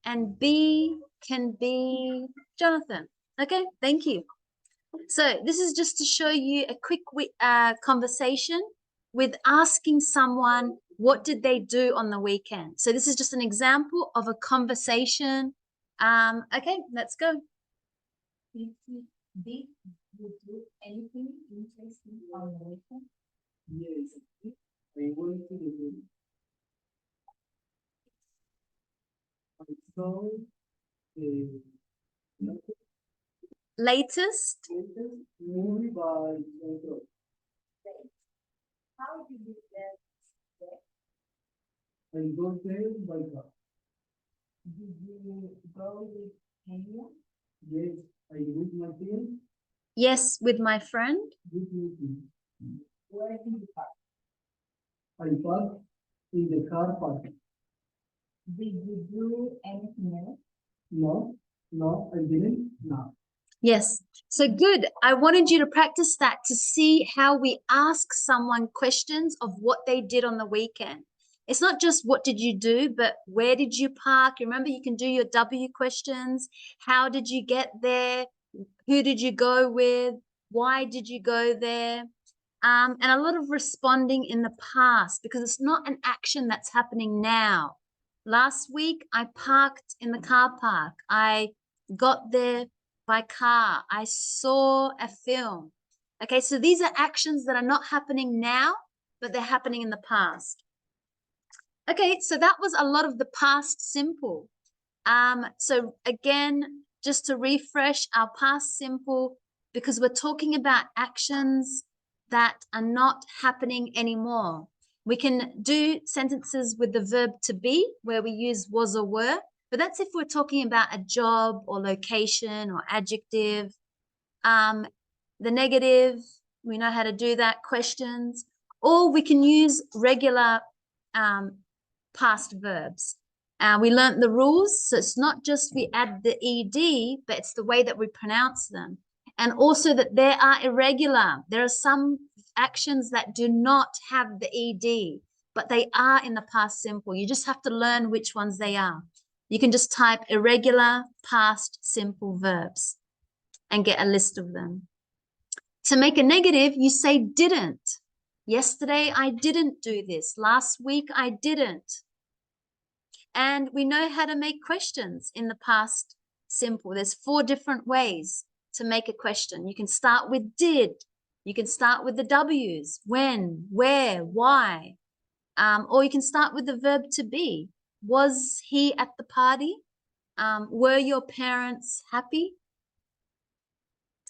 and B can be Jonathan. Okay, thank you. So this is just to show you a quick conversation with asking someone, what did they do on the weekend? So this is just an example of a conversation. Okay, let's go. Did you do anything interesting on the weekend? Yes, I went to the I saw the Latest. movie by Verb. How did you get I got there by car. Did you go with anyone? Yes, I with my friend. Yes, with my friend. With me. Where did you park? I parked in the car park. Did you do anything else? No, no, I didn't. No. Yes. So good. I wanted you to practice that to see how we ask someone questions of what they did on the weekend. It's not just what did you do, but where did you park? Remember, you can do your W questions. How did you get there? Who did you go with? Why did you go there? And a lot of responding in the past because it's not an action that's happening now. Last week, I parked in the car park. I got there by car. I saw a film. Okay, so these are actions that are not happening now, but they're happening in the past. Okay, so that was a lot of the past simple. So again, just to refresh our past simple, because we're talking about actions that are not happening anymore. We can do sentences with the verb to be, where we use was or were, but that's if we're talking about a job or location or adjective. The negative, we know how to do that, questions, or we can use regular past verbs. We learned the rules, so it's not just we add the ed, but it's the way that we pronounce them. And also that they are irregular. There are some actions that do not have the ed, but they are in the past simple. You just have to learn which ones they are. You can just type irregular past simple verbs and get a list of them. To make a negative, you say didn't. Yesterday, I didn't do this. Last week, I didn't. And we know how to make questions in the past simple. There's 4 different ways to make a question. You can start with did. You can start with the W's, when, where, why. Or you can start with the verb to be. Was he at the party? Were your parents happy?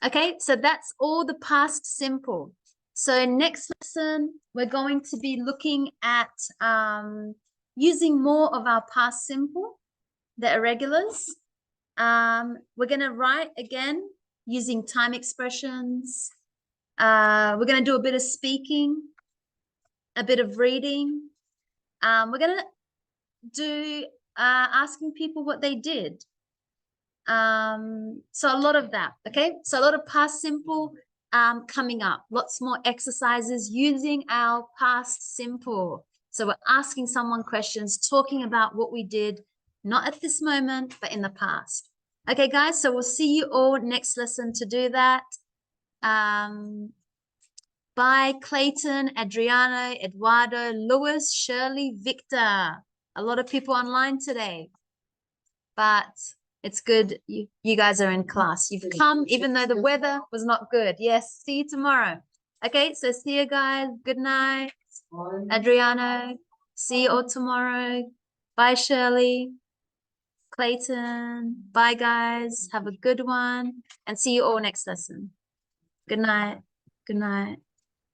Okay, so that's all the past simple. So next lesson, we're going to be looking at using more of our past simple, the irregulars. We're going to write again using time expressions. We're going to do a bit of speaking, a bit of reading. We're going to do asking people what they did. So a lot of that, okay? So a lot of past simple coming up. Lots more exercises using our past simple. So we're asking someone questions, talking about what we did, not at this moment, but in the past. Okay, guys, so we'll see you all next lesson to do that. Bye, Clayton, Adriano, Eduardo, Lewis, Shirley, Victor. A lot of people online today, but it's good you guys are in class. You've come even though the weather was not good. Yes, see you tomorrow. Okay, so see you guys. Good night. Adriano, see you all tomorrow. Bye, Shirley. Clayton. Bye, guys. Have a good one. And see you all next lesson. Good night. Good night.